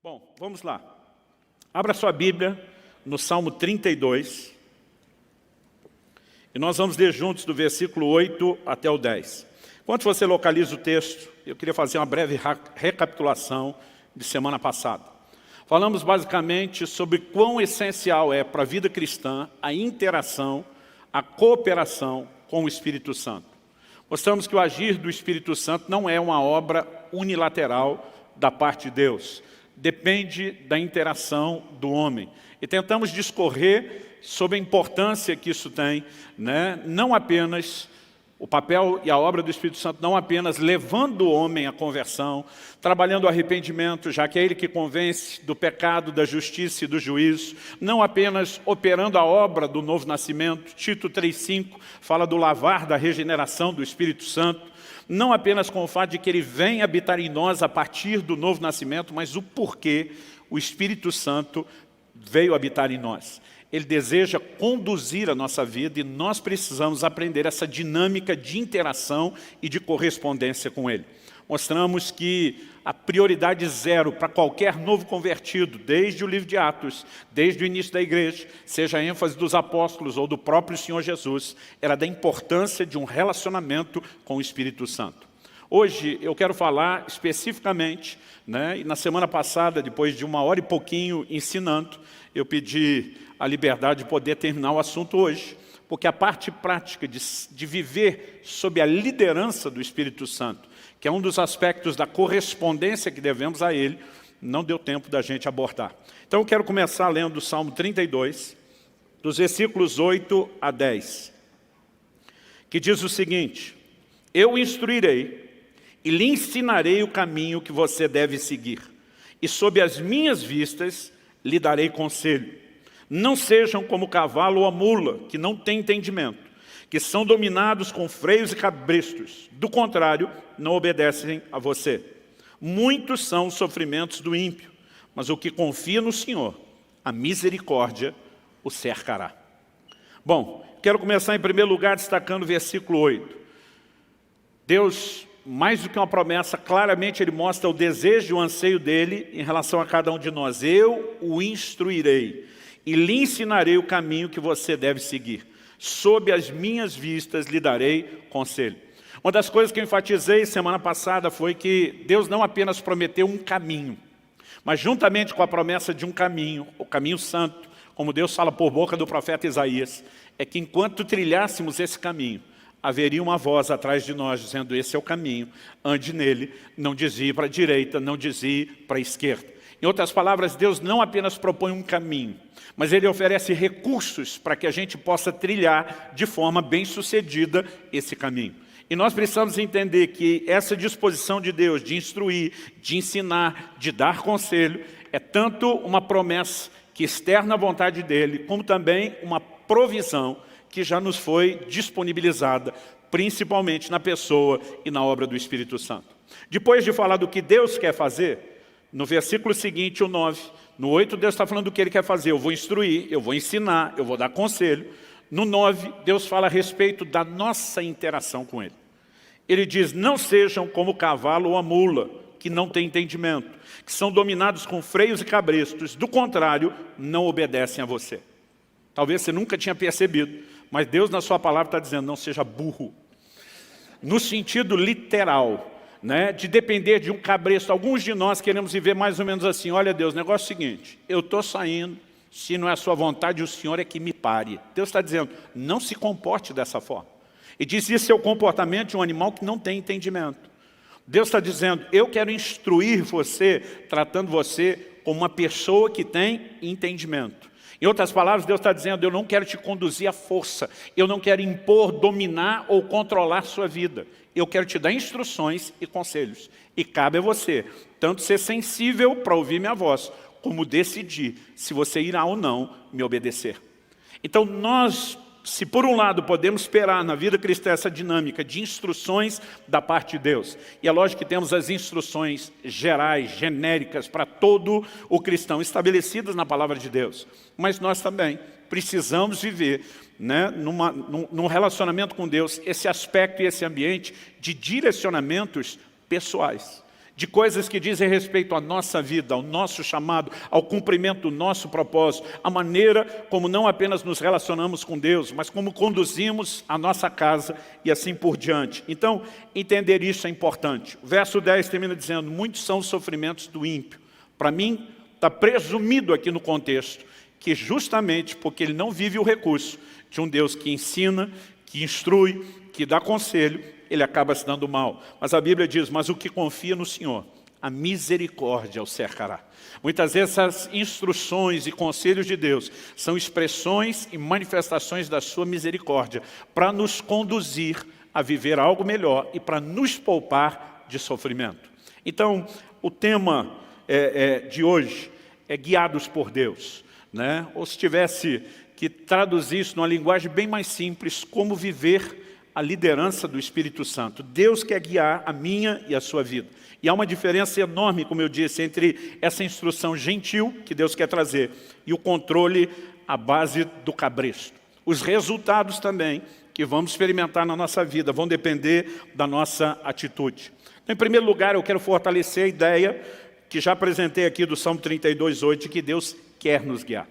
Bom, vamos lá. Abra sua Bíblia no Salmo 32. E nós vamos ler juntos do versículo 8 até o 10. Enquanto você localiza o texto, eu queria fazer uma breve recapitulação de semana passada. Falamos basicamente sobre quão essencial é para a vida cristã a interação, a cooperação com o Espírito Santo. Mostramos que o agir do Espírito Santo não é uma obra unilateral da parte de Deus. Depende da interação do homem. E tentamos discorrer sobre a importância que isso tem, não apenas o papel e a obra do Espírito Santo, não apenas levando o homem à conversão, trabalhando o arrependimento, já que é ele que convence do pecado, da justiça e do juízo, não apenas operando a obra do novo nascimento, Tito 3,5 fala do lavar da regeneração do Espírito Santo, não apenas com o fato de que ele vem habitar em nós a partir do novo nascimento, mas o porquê o Espírito Santo veio habitar em nós. Ele deseja conduzir a nossa vida e nós precisamos aprender essa dinâmica de interação e de correspondência com Ele. Mostramos que a prioridade zero para qualquer novo convertido, desde o livro de Atos, desde o início da igreja, seja a ênfase dos apóstolos ou do próprio Senhor Jesus, era da importância de um relacionamento com o Espírito Santo. Hoje eu quero falar especificamente, e na semana passada, depois de 1 hora e pouquinho ensinando, eu pedi a liberdade de poder terminar o assunto hoje, porque a parte prática de viver sob a liderança do Espírito Santo, que é um dos aspectos da correspondência que devemos a Ele, não deu tempo da gente abordar. Então eu quero começar lendo o Salmo 32, dos versículos 8 a 10, que diz o seguinte: Eu o instruirei e lhe ensinarei o caminho que você deve seguir, e sob as minhas vistas lhe darei conselho. Não sejam como o cavalo ou a mula, que não têm entendimento, que são dominados com freios e cabrestos. Do contrário, não obedecem a você. Muitos são os sofrimentos do ímpio, mas o que confia no Senhor, a misericórdia o cercará. Bom, quero começar em primeiro lugar destacando o versículo 8. Deus, mais do que uma promessa, claramente Ele mostra o desejo e o anseio dEle em relação a cada um de nós. Eu o instruirei e lhe ensinarei o caminho que você deve seguir. Sob as minhas vistas lhe darei conselho. Uma das coisas que eu enfatizei semana passada foi que Deus não apenas prometeu um caminho, mas juntamente com a promessa de um caminho, o caminho santo, como Deus fala por boca do profeta Isaías, é que enquanto trilhássemos esse caminho, haveria uma voz atrás de nós dizendo: esse é o caminho, ande nele, não desvie para a direita, não desvie para a esquerda. Em outras palavras, Deus não apenas propõe um caminho, mas Ele oferece recursos para que a gente possa trilhar de forma bem-sucedida esse caminho. E nós precisamos entender que essa disposição de Deus de instruir, de ensinar, de dar conselho, é tanto uma promessa que externa a vontade dEle, como também uma provisão que já nos foi disponibilizada, principalmente na pessoa e na obra do Espírito Santo. Depois de falar do que Deus quer fazer, no versículo seguinte, o 9, no 8, Deus está falando do que Ele quer fazer. Eu vou instruir, eu vou ensinar, eu vou dar conselho. No 9, Deus fala a respeito da nossa interação com Ele. Ele diz: não sejam como o cavalo ou a mula, que não têm entendimento, que são dominados com freios e cabrestos. Do contrário, não obedecem a você. Talvez você nunca tinha percebido, mas Deus na sua palavra está dizendo: não seja burro. No sentido literal, de depender de um cabresto. Alguns de nós queremos viver mais ou menos assim: olha Deus, o negócio é o seguinte, eu estou saindo, se não é a sua vontade, o Senhor é que me pare. Deus está dizendo: não se comporte dessa forma. E diz: isso é o comportamento de um animal que não tem entendimento. Deus está dizendo: eu quero instruir você, tratando você como uma pessoa que tem entendimento. Em outras palavras, Deus está dizendo: eu não quero te conduzir à força, eu não quero impor, dominar ou controlar sua vida. Eu quero te dar instruções e conselhos. E cabe a você, tanto ser sensível para ouvir minha voz, como decidir se você irá ou não me obedecer. Então nós, se por um lado podemos esperar na vida cristã essa dinâmica de instruções da parte de Deus, e é lógico que temos as instruções gerais, genéricas, para todo o cristão, estabelecidas na palavra de Deus, mas nós também precisamos viver num relacionamento com Deus esse aspecto e esse ambiente de direcionamentos pessoais, de coisas que dizem respeito à nossa vida, ao nosso chamado, ao cumprimento do nosso propósito, a maneira como não apenas nos relacionamos com Deus, mas como conduzimos a nossa casa e assim por diante. Então, entender isso é importante. O verso 10 termina dizendo, muitos são os sofrimentos do ímpio. Para mim, está presumido aqui no contexto, que justamente porque ele não vive o recurso de um Deus que ensina, que instrui, que dá conselho, ele acaba se dando mal. Mas a Bíblia diz, mas o que confia no Senhor, a misericórdia o cercará. Muitas vezes essas instruções e conselhos de Deus são expressões e manifestações da sua misericórdia para nos conduzir a viver algo melhor e para nos poupar de sofrimento. Então, o tema de hoje é guiados por Deus, né? Ou se tivesse que traduzir isso numa linguagem bem mais simples, como viver a liderança do Espírito Santo. Deus quer guiar a minha e a sua vida. E há uma diferença enorme, como eu disse, entre essa instrução gentil que Deus quer trazer e o controle à base do cabresto. Os resultados também que vamos experimentar na nossa vida vão depender da nossa atitude. Então, em primeiro lugar, eu quero fortalecer a ideia que já apresentei aqui do Salmo 32:8, de que Deus quer nos guiar.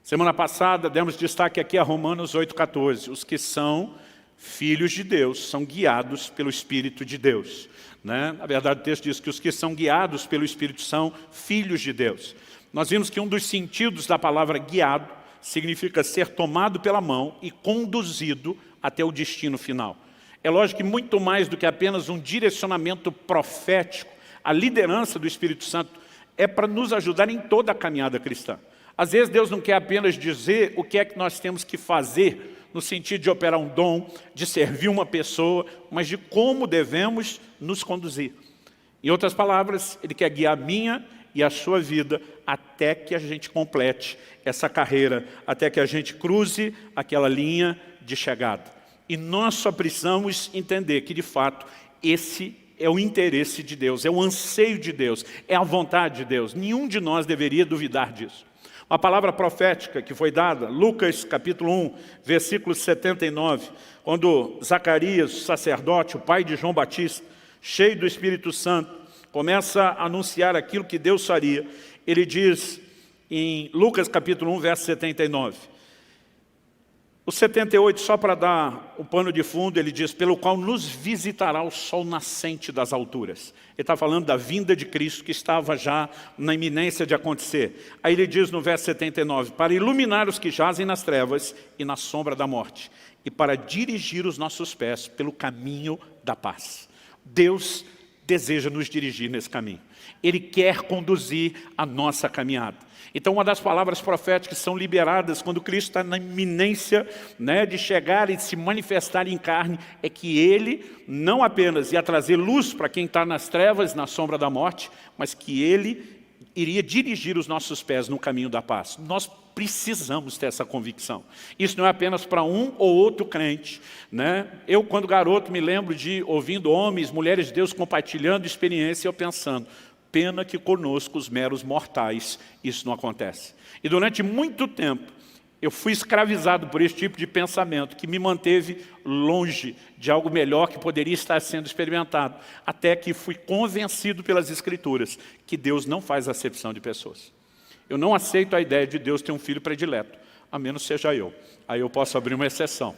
Semana passada, demos destaque aqui a Romanos 8:14. Os que são filhos de Deus são guiados pelo Espírito de Deus, né? Na verdade, o texto diz que os que são guiados pelo Espírito são filhos de Deus. Nós vimos que um dos sentidos da palavra guiado significa ser tomado pela mão e conduzido até o destino final. É lógico que muito mais do que apenas um direcionamento profético, a liderança do Espírito Santo é para nos ajudar em toda a caminhada cristã. Às vezes Deus não quer apenas dizer o que é que nós temos que fazer, no sentido de operar um dom, de servir uma pessoa, mas de como devemos nos conduzir. Em outras palavras, Ele quer guiar a minha e a sua vida até que a gente complete essa carreira, até que a gente cruze aquela linha de chegada. E nós só precisamos entender que, de fato, esse é o interesse de Deus, é o anseio de Deus, é a vontade de Deus. Nenhum de nós deveria duvidar disso. Uma palavra profética que foi dada, Lucas capítulo 1, versículo 79, quando Zacarias, o sacerdote, o pai de João Batista, cheio do Espírito Santo, começa a anunciar aquilo que Deus faria. Ele diz em Lucas capítulo 1, verso 79, o 78, só para dar o pano de fundo, ele diz, pelo qual nos visitará o sol nascente das alturas. Ele está falando da vinda de Cristo que estava já na iminência de acontecer. Aí ele diz no verso 79, para iluminar os que jazem nas trevas e na sombra da morte, e para dirigir os nossos pés pelo caminho da paz. Deus deseja nos dirigir nesse caminho. Ele quer conduzir a nossa caminhada. Então, uma das palavras proféticas que são liberadas quando Cristo está na iminência, né, de chegar e de se manifestar em carne, é que Ele não apenas ia trazer luz para quem está nas trevas, na sombra da morte, mas que Ele iria dirigir os nossos pés no caminho da paz. Nós precisamos ter essa convicção. Isso não é apenas para um ou outro crente, né? Eu, quando garoto, me lembro de ouvindo homens, mulheres de Deus compartilhando experiência e eu pensando, pena que conosco, os meros mortais, isso não acontece. E durante muito tempo, eu fui escravizado por esse tipo de pensamento, que me manteve longe de algo melhor que poderia estar sendo experimentado, até que fui convencido pelas Escrituras que Deus não faz acepção de pessoas. Eu não aceito a ideia de Deus ter um filho predileto, a menos seja eu. Aí eu posso abrir uma exceção.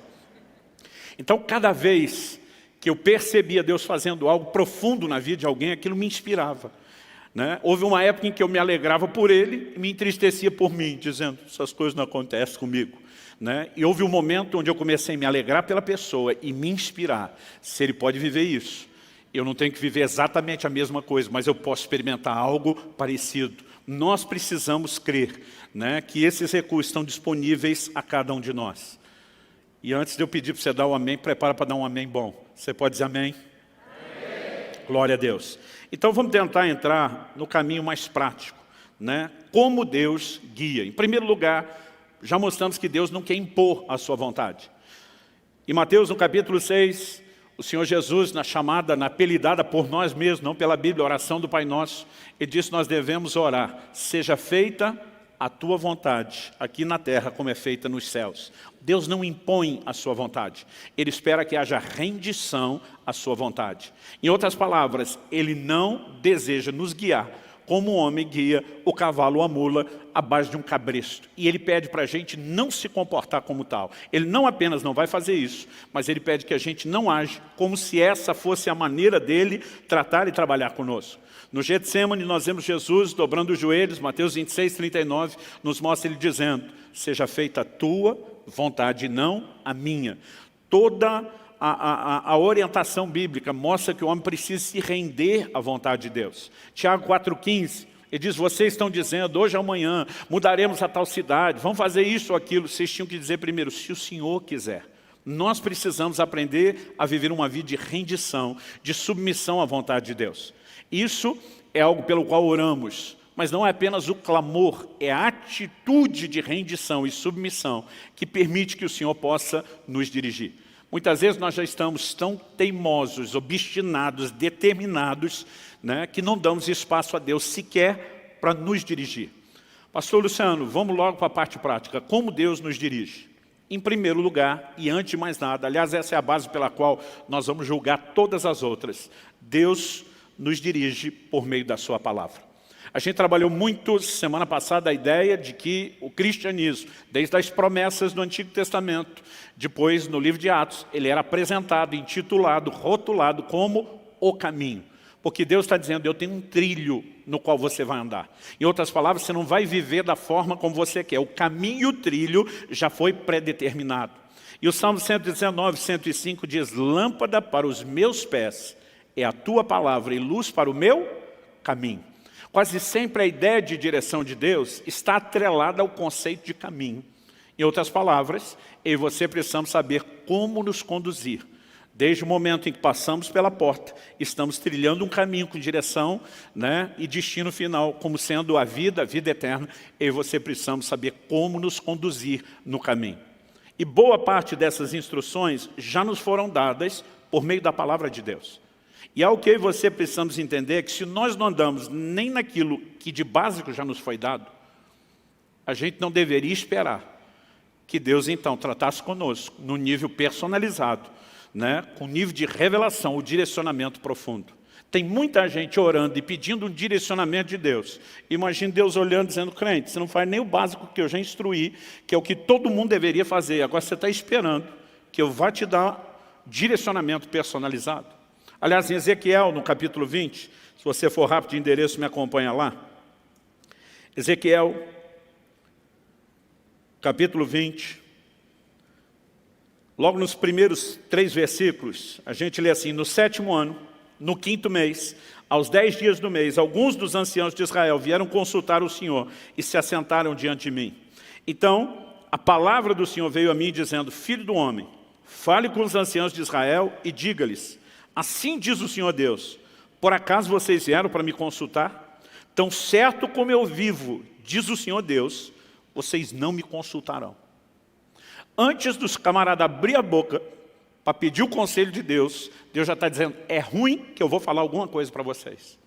Então, cada vez que eu percebia Deus fazendo algo profundo na vida de alguém, aquilo me inspirava. Né? Houve uma época em que eu me alegrava por ele e me entristecia por mim, dizendo, essas coisas não acontecem comigo. Né? E houve um momento onde eu comecei a me alegrar pela pessoa e me inspirar. Se ele pode viver isso, eu não tenho que viver exatamente a mesma coisa, mas eu posso experimentar algo parecido. Nós precisamos crer, né, que esses recursos estão disponíveis a cada um de nós. E antes de eu pedir para você dar um amém, prepara para dar um amém bom. Você pode dizer amém? Glória a Deus. Então vamos tentar entrar no caminho mais prático, né? Como Deus guia. Em primeiro lugar, já mostramos que Deus não quer impor a sua vontade. Em Mateus, no capítulo 6, o Senhor Jesus, na chamada, na apelidada por nós mesmos, não pela Bíblia, a oração do Pai Nosso, Ele disse que nós devemos orar, seja feita a tua vontade aqui na terra como é feita nos céus. Deus não impõe a sua vontade. Ele espera que haja rendição à sua vontade. Em outras palavras, Ele não deseja nos guiar como o homem guia o cavalo ou a mula à base de um cabresto. E Ele pede para a gente não se comportar como tal. Ele não apenas não vai fazer isso, mas Ele pede que a gente não age como se essa fosse a maneira dEle tratar e trabalhar conosco. No Getsêmani nós vemos Jesus dobrando os joelhos, Mateus 26, 39, nos mostra Ele dizendo: seja feita a tua vontade, não a minha. Toda a orientação bíblica mostra que o homem precisa se render à vontade de Deus. Tiago 4,15, ele diz: vocês estão dizendo, hoje ou amanhã, mudaremos a tal cidade, vamos fazer isso ou aquilo. Vocês tinham que dizer primeiro, se o Senhor quiser. Nós precisamos aprender a viver uma vida de rendição, de submissão à vontade de Deus. Isso é algo pelo qual oramos, mas não é apenas o clamor, é a atitude de rendição e submissão que permite que o Senhor possa nos dirigir. Muitas vezes nós já estamos tão teimosos, obstinados, determinados, né, que não damos espaço a Deus sequer para nos dirigir. Pastor Luciano, vamos logo para a parte prática. Como Deus nos dirige? Em primeiro lugar, e antes de mais nada, aliás, essa é a base pela qual nós vamos julgar todas as outras. Deus nos dirige por meio da sua palavra. A gente trabalhou muito semana passada a ideia de que o cristianismo, desde as promessas do Antigo Testamento, depois no livro de Atos, ele era apresentado, intitulado, rotulado como o caminho. Porque Deus está dizendo, eu tenho um trilho no qual você vai andar. Em outras palavras, você não vai viver da forma como você quer. O caminho e o trilho já foi predeterminado. E o Salmo 119, 105 diz, lâmpada para os meus pés é a tua palavra e luz para o meu caminho. Quase sempre a ideia de direção de Deus está atrelada ao conceito de caminho. Em outras palavras, eu e você precisamos saber como nos conduzir. Desde o momento em que passamos pela porta, estamos trilhando um caminho com direção, né, e destino final, como sendo a vida eterna, eu e você precisamos saber como nos conduzir no caminho. E boa parte dessas instruções já nos foram dadas por meio da palavra de Deus. E algo que eu e você precisamos entender é que se nós não andamos nem naquilo que de básico já nos foi dado, a gente não deveria esperar que Deus então tratasse conosco no nível personalizado, né, com nível de revelação, o direcionamento profundo. Tem muita gente orando e pedindo um direcionamento de Deus. Imagina Deus olhando dizendo, crente, você não faz nem o básico que eu já instruí, que é o que todo mundo deveria fazer. Agora você está esperando que eu vá te dar direcionamento personalizado. Aliás, em Ezequiel, no capítulo 20, se você for rápido de endereço, me acompanha lá. Ezequiel, capítulo 20, logo nos primeiros 3 versículos, a gente lê assim, no 7º ano, no 5º mês, aos 10 dias do mês, alguns dos anciãos de Israel vieram consultar o Senhor e se assentaram diante de mim. Então, a palavra do Senhor veio a mim dizendo, filho do homem, fale com os anciãos de Israel e diga-lhes, assim diz o Senhor Deus, por acaso vocês vieram para me consultar? Tão certo como eu vivo, diz o Senhor Deus, vocês não me consultarão. Antes dos camaradas abrir a boca para pedir o conselho de Deus, Deus já está dizendo, é ruim que eu vou falar alguma coisa para vocês.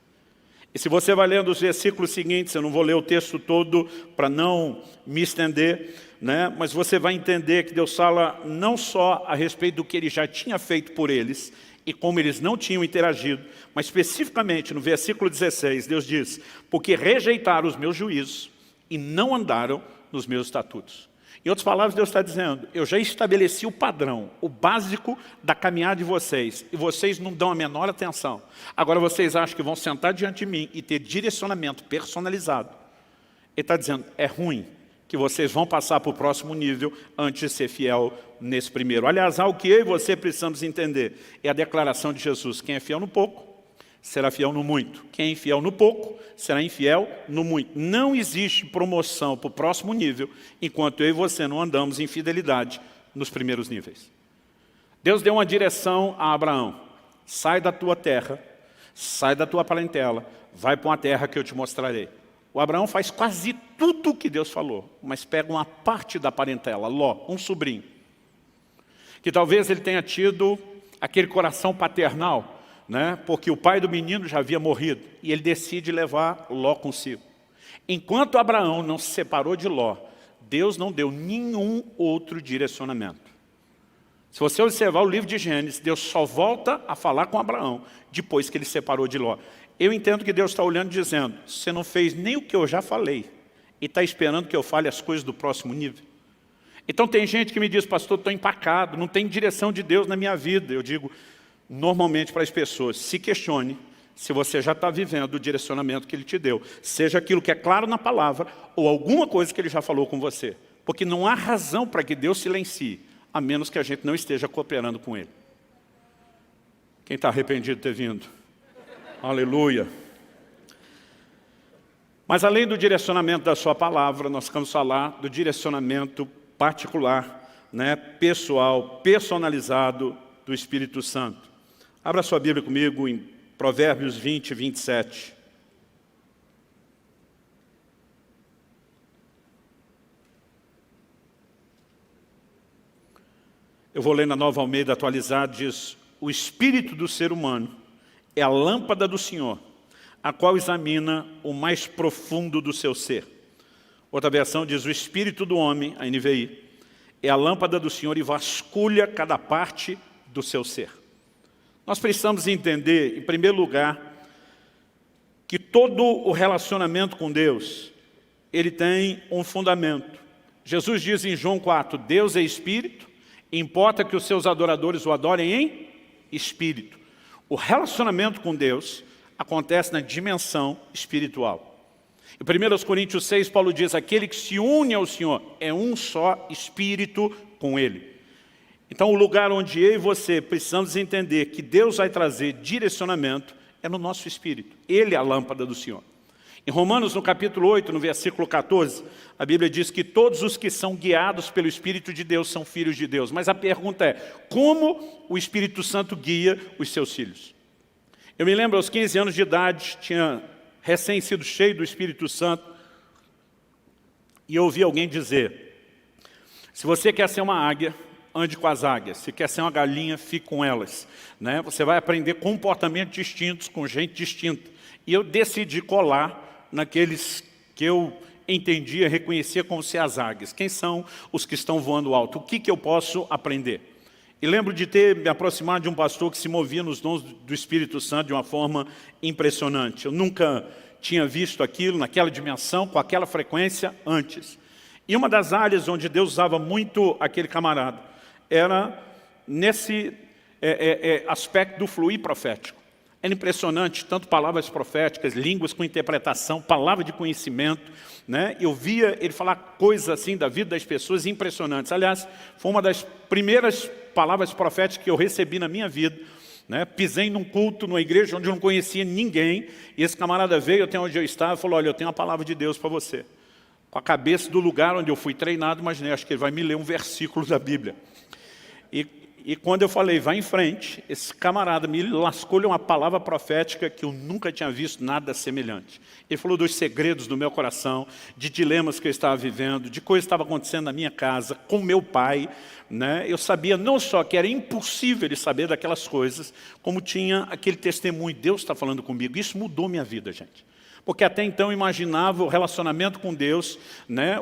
E se você vai lendo os versículos seguintes, eu não vou ler o texto todo para não me estender, né? Mas você vai entender que Deus fala não só a respeito do que Ele já tinha feito por eles, e como eles não tinham interagido, mas especificamente no versículo 16, Deus diz, porque rejeitaram os meus juízos e não andaram nos meus estatutos. Em outras palavras, Deus está dizendo, eu já estabeleci o padrão, o básico da caminhada de vocês, e vocês não dão a menor atenção. Agora vocês acham que vão sentar diante de mim e ter direcionamento personalizado. Ele está dizendo, é ruim que vocês vão passar para o próximo nível antes de ser fiel nesse primeiro. Aliás, algo que eu e você precisamos entender é a declaração de Jesus. Quem é fiel no pouco, será fiel no muito. Quem é infiel no pouco, será infiel no muito. Não existe promoção para o próximo nível enquanto eu e você não andamos em fidelidade nos primeiros níveis. Deus deu uma direção a Abraão. Sai da tua terra, sai da tua parentela, vai para uma terra que eu te mostrarei. O Abraão faz quase tudo o que Deus falou, mas pega uma parte da parentela, Ló, um sobrinho, que talvez ele tenha tido aquele coração paternal, né? Porque o pai do menino já havia morrido, e ele decide levar Ló consigo. Enquanto Abraão não se separou de Ló, Deus não deu nenhum outro direcionamento. Se você observar o livro de Gênesis, Deus só volta a falar com Abraão depois que ele separou de Ló. Eu entendo que Deus está olhando e dizendo, você não fez nem o que eu já falei e está esperando que eu fale as coisas do próximo nível. Então tem gente que me diz, pastor, estou empacado, não tem direção de Deus na minha vida. Eu digo, normalmente para as pessoas, se questione se você já está vivendo o direcionamento que Ele te deu. Seja aquilo que é claro na palavra ou alguma coisa que Ele já falou com você. Porque não há razão para que Deus silencie, a menos que a gente não esteja cooperando com Ele. Quem está arrependido de ter vindo? Aleluia. Mas além do direcionamento da sua palavra, nós vamos falar do direcionamento particular, pessoal, personalizado do Espírito Santo. Abra sua Bíblia comigo em Provérbios 20, 27. Eu vou ler na Nova Almeida atualizada, diz, o espírito do ser humano é a lâmpada do Senhor, a qual examina o mais profundo do seu ser. Outra versão diz, o espírito do homem, a NVI, é a lâmpada do Senhor e vasculha cada parte do seu ser. Nós precisamos entender, em primeiro lugar, que todo o relacionamento com Deus, ele tem um fundamento. Jesus diz em João 4, Deus é espírito, importa que os seus adoradores o adorem em espírito. O relacionamento com Deus acontece na dimensão espiritual. Em 1 Coríntios 6, Paulo diz, aquele que se une ao Senhor é um só espírito com Ele. Então o lugar onde eu e você precisamos entender que Deus vai trazer direcionamento é no nosso espírito. Ele é a lâmpada do Senhor. Em Romanos, no capítulo 8, no versículo 14, a Bíblia diz que todos os que são guiados pelo Espírito de Deus são filhos de Deus. Mas a pergunta é, como o Espírito Santo guia os seus filhos? Eu me lembro, aos 15 anos de idade, tinha recém sido cheio do Espírito Santo, e eu ouvi alguém dizer, se você quer ser uma águia, ande com as águias. Se quer ser uma galinha, fique com elas. Você vai aprender comportamentos distintos com gente distinta. E eu decidi colar naqueles que eu entendia, reconhecia como ser as águias. Quem são os que estão voando alto? O que eu posso aprender? E lembro de ter me aproximado de um pastor que se movia nos dons do Espírito Santo de uma forma impressionante. Eu nunca tinha visto aquilo naquela dimensão, com aquela frequência antes. E uma das áreas onde Deus usava muito aquele camarada era nesse aspecto do fluir profético. Era impressionante, tanto palavras proféticas, línguas com interpretação, palavra de conhecimento. Eu via ele falar coisas assim da vida das pessoas impressionantes. Aliás, foi uma das primeiras palavras proféticas que eu recebi na minha vida. Pisei num culto, numa igreja onde eu não conhecia ninguém, e esse camarada veio até onde eu estava e falou, olha, eu tenho uma palavra de Deus para você. Com a cabeça do lugar onde eu fui treinado, imaginei, acho que ele vai me ler um versículo da Bíblia. E quando eu falei, vai em frente, esse camarada me lascou-lhe uma palavra profética que eu nunca tinha visto nada semelhante. Ele falou dos segredos do meu coração, de dilemas que eu estava vivendo, de coisas que estavam acontecendo na minha casa, com meu pai. Eu sabia não só que era impossível ele saber daquelas coisas, como tinha aquele testemunho, Deus está falando comigo. Isso mudou minha vida, gente. Porque até então eu imaginava o relacionamento com Deus,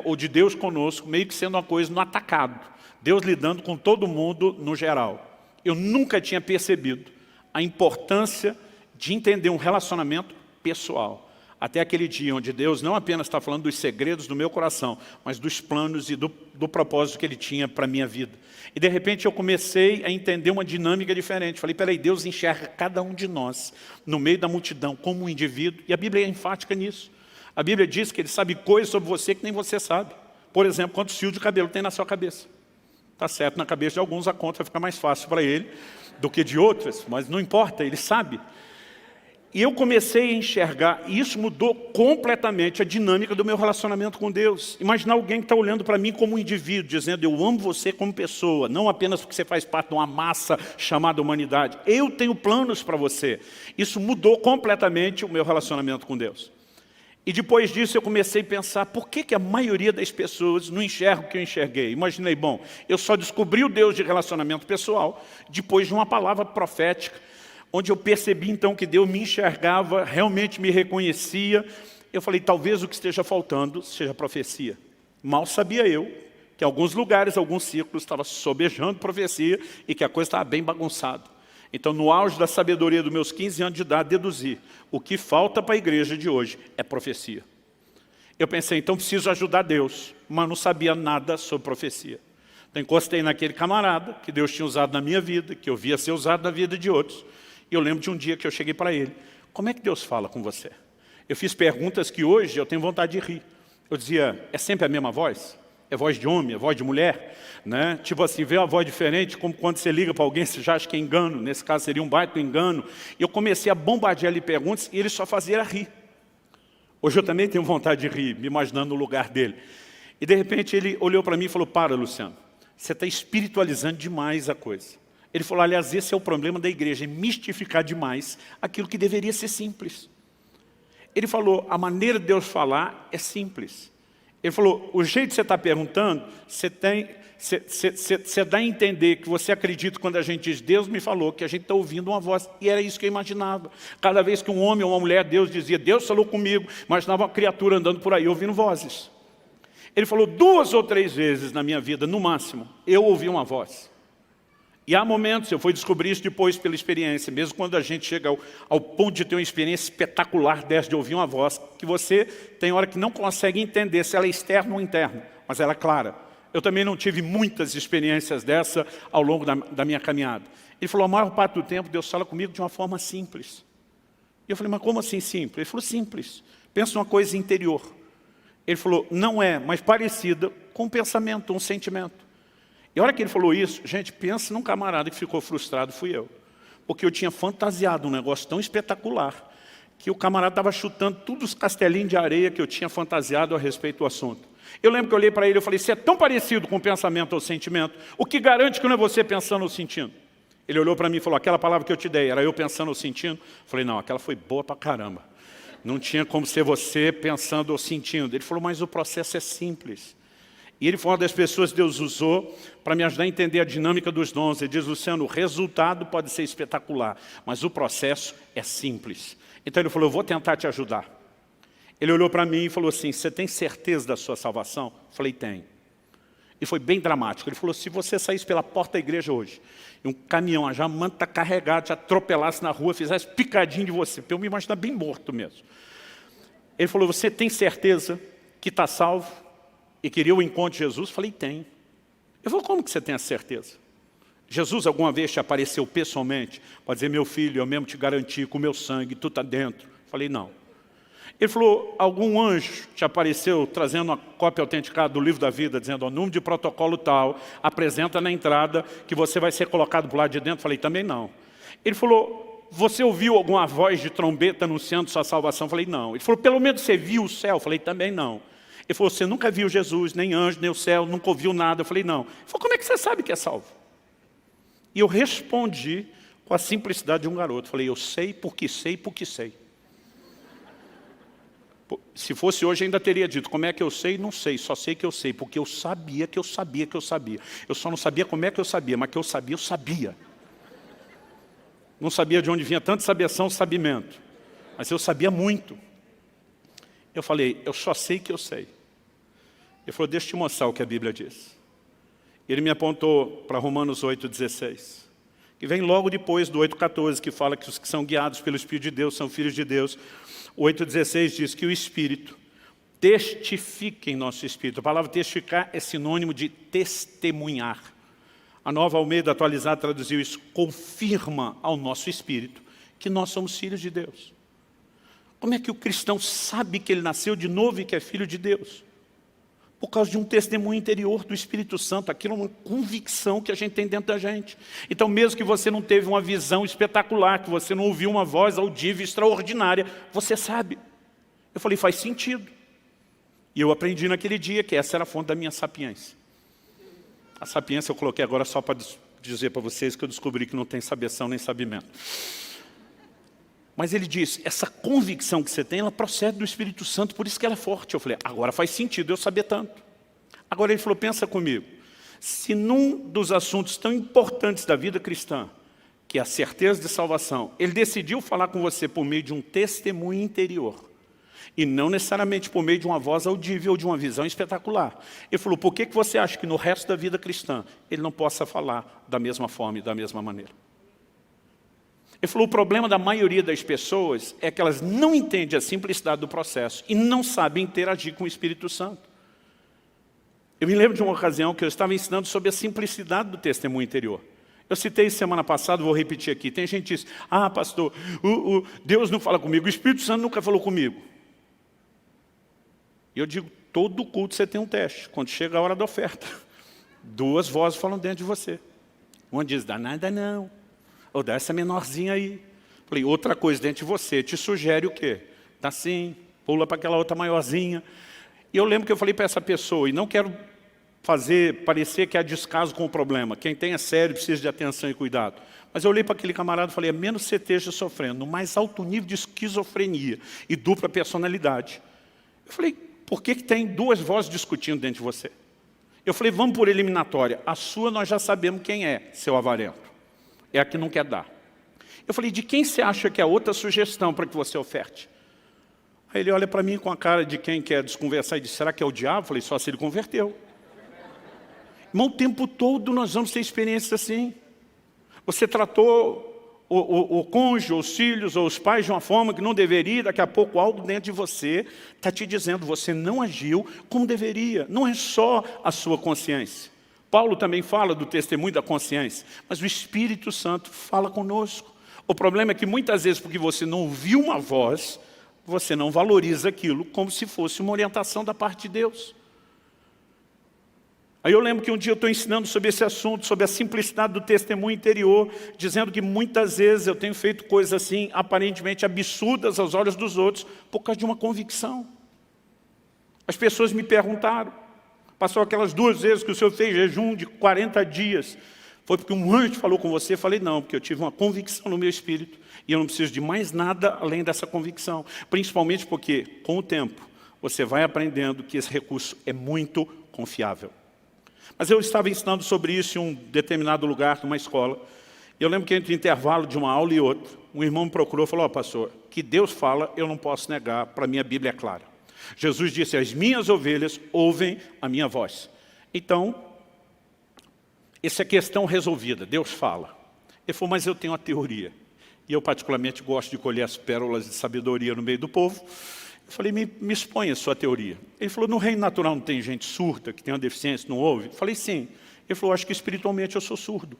ou de Deus conosco, meio que sendo uma coisa no atacado. Deus lidando com todo mundo no geral. Eu nunca tinha percebido a importância de entender um relacionamento pessoal. Até aquele dia onde Deus não apenas está falando dos segredos do meu coração, mas dos planos e do propósito que Ele tinha para a minha vida. E de repente eu comecei a entender uma dinâmica diferente. Falei, peraí, Deus enxerga cada um de nós no meio da multidão como um indivíduo. E a Bíblia é enfática nisso. A Bíblia diz que Ele sabe coisas sobre você que nem você sabe. Por exemplo, quantos fios de cabelo tem na sua cabeça? Está certo, na cabeça de alguns a conta fica mais fácil para ele do que de outras, mas não importa, ele sabe. E eu comecei a enxergar, e isso mudou completamente a dinâmica do meu relacionamento com Deus. Imaginar alguém que está olhando para mim como um indivíduo, dizendo, eu amo você como pessoa, não apenas porque você faz parte de uma massa chamada humanidade. Eu tenho planos para você. Isso mudou completamente o meu relacionamento com Deus. E depois disso eu comecei a pensar, por que a maioria das pessoas não enxerga o que eu enxerguei? Imaginei, bom, eu só descobri o Deus de relacionamento pessoal depois de uma palavra profética, onde eu percebi então que Deus me enxergava, realmente me reconhecia, Eu falei, talvez o que esteja faltando seja profecia. Mal sabia eu que em alguns lugares, alguns círculos, estava sobejando profecia e que a coisa estava bem bagunçada. Então, no auge da sabedoria dos meus 15 anos de idade, deduzi, o que falta para a igreja de hoje é profecia. Eu pensei, então preciso ajudar Deus, mas não sabia nada sobre profecia. Então, encostei naquele camarada que Deus tinha usado na minha vida, que eu via ser usado na vida de outros. E eu lembro de um dia que eu cheguei para ele, como é que Deus fala com você? Eu fiz perguntas que hoje eu tenho vontade de rir. Eu dizia, é sempre a mesma voz? É voz de homem, é voz de mulher? Né? Tipo assim, vê uma voz diferente, como quando você liga para alguém, você já acha que é engano. Nesse caso seria um baita engano. E eu comecei a bombardear ele perguntas e ele só fazia rir. Hoje eu também tenho vontade de rir, me imaginando no lugar dele. E de repente ele olhou para mim e falou, para, Luciano, você está espiritualizando demais a coisa. Ele falou, aliás, esse é o problema da igreja, é mistificar demais aquilo que deveria ser simples. Ele falou, a maneira de Deus falar é simples. Ele falou, o jeito que você está perguntando, você dá a entender que você acredita quando a gente diz, Deus me falou, que a gente está ouvindo uma voz. E era isso que eu imaginava. Cada vez que um homem ou uma mulher, Deus dizia, Deus falou comigo, imaginava uma criatura andando por aí, ouvindo vozes. Ele falou, 2 ou 3 vezes na minha vida, no máximo, eu ouvi uma voz. E há momentos, eu fui descobrir isso depois pela experiência, mesmo quando a gente chega ao ponto de ter uma experiência espetacular dessa, de ouvir uma voz, que você tem hora que não consegue entender se ela é externa ou interna, mas ela é clara. Eu também não tive muitas experiências dessa ao longo da minha caminhada. Ele falou, a maior parte do tempo Deus fala comigo de uma forma simples. E eu falei, mas como assim simples? Ele falou, simples. Pensa numa coisa interior. Ele falou, não é, mas parecida com um pensamento, um sentimento. E a hora que ele falou isso, gente, pensa num camarada que ficou frustrado, fui eu. Porque eu tinha fantasiado um negócio tão espetacular, que o camarada estava chutando todos os castelinhos de areia que eu tinha fantasiado a respeito do assunto. Eu lembro que eu olhei para ele e falei, você é tão parecido com o pensamento ou sentimento, o que garante que não é você pensando ou sentindo? Ele olhou para mim e falou, aquela palavra que eu te dei, era eu pensando ou sentindo? Eu falei, não, aquela foi boa pra caramba. Não tinha como ser você pensando ou sentindo. Ele falou, mas o processo é simples. E ele foi uma das pessoas que Deus usou para me ajudar a entender a dinâmica dos dons. Ele diz, Luciano, o resultado pode ser espetacular, mas o processo é simples. Então ele falou, eu vou tentar te ajudar. Ele olhou para mim e falou assim, você tem certeza da sua salvação? Eu falei, tenho. E foi bem dramático. Ele falou, se você saísse pela porta da igreja hoje, e um caminhão, a jamanta carregado, te atropelasse na rua, fizesse picadinho de você, para eu me imaginar bem morto mesmo. Ele falou, você tem certeza que está salvo? E queria o encontro de Jesus? Falei, tem. Eu falei, como que você tem a certeza? Jesus alguma vez te apareceu pessoalmente? Pode dizer, meu filho, eu mesmo te garanti com o meu sangue, tu está dentro. Falei, não. Ele falou, algum anjo te apareceu trazendo uma cópia autenticada do livro da vida, dizendo, o número de protocolo tal, apresenta na entrada que você vai ser colocado para o lado de dentro? Falei, também não. Ele falou, você ouviu alguma voz de trombeta anunciando sua salvação? Falei, não. Ele falou, pelo menos você viu o céu? Falei, também não. Ele falou, você nunca viu Jesus, nem anjo, nem o céu, nunca ouviu nada. Eu falei, não. Ele falou, como é que você sabe que é salvo? E eu respondi com a simplicidade de um garoto. Falei, eu sei porque sei porque sei. Se fosse hoje, ainda teria dito, como é que eu sei? Não sei, só sei que eu sei, porque eu sabia que eu sabia que eu sabia. Eu só não sabia como é que eu sabia, mas que eu sabia. Não sabia de onde vinha tanta sabeção, sabimento. Mas eu sabia muito. Eu falei, eu só sei que eu sei. Ele falou, deixa eu te mostrar o que a Bíblia diz. Ele me apontou para Romanos 8,16, que vem logo depois do 8,14, que fala que os que são guiados pelo Espírito de Deus são filhos de Deus. O 8,16 diz que o Espírito testifica em nosso Espírito. A palavra testificar é sinônimo de testemunhar. A Nova Almeida atualizada traduziu isso, confirma ao nosso Espírito que nós somos filhos de Deus. Como é que o cristão sabe que ele nasceu de novo e que é filho de Deus? Por causa de um testemunho interior do Espírito Santo. Aquilo é uma convicção que a gente tem dentro da gente. Então, mesmo que você não teve uma visão espetacular, que você não ouviu uma voz audível extraordinária, você sabe. Eu falei, faz sentido. E eu aprendi naquele dia que essa era a fonte da minha sapiência. A sapiência eu coloquei agora só para dizer para vocês que eu descobri que não tem sabeção nem sabimento. Mas ele disse, essa convicção que você tem, ela procede do Espírito Santo, por isso que ela é forte. Eu falei, agora faz sentido eu saber tanto. Agora ele falou, pensa comigo, se num dos assuntos tão importantes da vida cristã, que é a certeza de salvação, ele decidiu falar com você por meio de um testemunho interior, E não necessariamente por meio de uma voz audível ou de uma visão espetacular. Ele falou, por que você acha que no resto da vida cristã ele não possa falar da mesma forma e da mesma maneira? Ele falou, o problema da maioria das pessoas é que elas não entendem a simplicidade do processo e não sabem interagir com o Espírito Santo. Eu me lembro de uma ocasião que eu estava ensinando sobre a simplicidade do testemunho interior. Eu citei semana passada, vou repetir aqui. Tem gente que diz, pastor, Deus não fala comigo, o Espírito Santo nunca falou comigo. E eu digo, todo culto você tem um teste. Quando chega a hora da oferta, 2 vozes falam dentro de você. Uma diz, dá nada não. Ou dá essa menorzinha aí. Falei, outra coisa dentro de você, te sugere o quê? Dá sim, pula para aquela outra maiorzinha. E eu lembro que eu falei para essa pessoa, e não quero parecer que há descaso com o problema. Quem tem é sério, precisa de atenção e cuidado. Mas eu olhei para aquele camarada e falei, a menos você esteja sofrendo no mais alto nível de esquizofrenia e dupla personalidade. Eu falei, por que tem 2 vozes discutindo dentro de você? Eu falei, vamos por eliminatória. A sua nós já sabemos quem é, seu avarento. É a que não quer dar. Eu falei, de quem você acha que é outra sugestão para que você oferte? Aí ele olha para mim com a cara de quem quer desconversar e diz, será que é o diabo? Eu falei, só se ele converteu. Irmão, o tempo todo nós vamos ter experiências assim. Você tratou o cônjuge, os filhos ou os pais de uma forma que não deveria, daqui a pouco algo dentro de você está te dizendo, você não agiu como deveria. Não é só a sua consciência. Paulo também fala do testemunho da consciência, mas o Espírito Santo fala conosco. O problema é que muitas vezes, porque você não ouviu uma voz, você não valoriza aquilo como se fosse uma orientação da parte de Deus. Aí eu lembro que um dia eu estou ensinando sobre esse assunto, sobre a simplicidade do testemunho interior, dizendo que muitas vezes eu tenho feito coisas assim, aparentemente absurdas aos olhos dos outros, por causa de uma convicção. As pessoas me perguntaram, passou aquelas 2 vezes que o senhor fez jejum de 40 dias, foi porque um anjo falou com você? Eu falei, não, porque eu tive uma convicção no meu espírito, e eu não preciso de mais nada além dessa convicção, principalmente porque, com o tempo, você vai aprendendo que esse recurso é muito confiável. Mas eu estava ensinando sobre isso em um determinado lugar, numa escola. E eu lembro que entre o intervalo de uma aula e outra, um irmão me procurou e falou, pastor, que Deus fala, eu não posso negar, para mim a Bíblia é clara. Jesus disse, as minhas ovelhas ouvem a minha voz. Então, essa é questão resolvida, Deus fala. Ele falou, mas eu tenho uma teoria. E eu particularmente gosto de colher as pérolas de sabedoria no meio do povo. Eu falei, me exponha a sua teoria. Ele falou, no reino natural não tem gente surda, que tem uma deficiência, não ouve? Eu falei, sim. Ele falou, acho que espiritualmente eu sou surdo.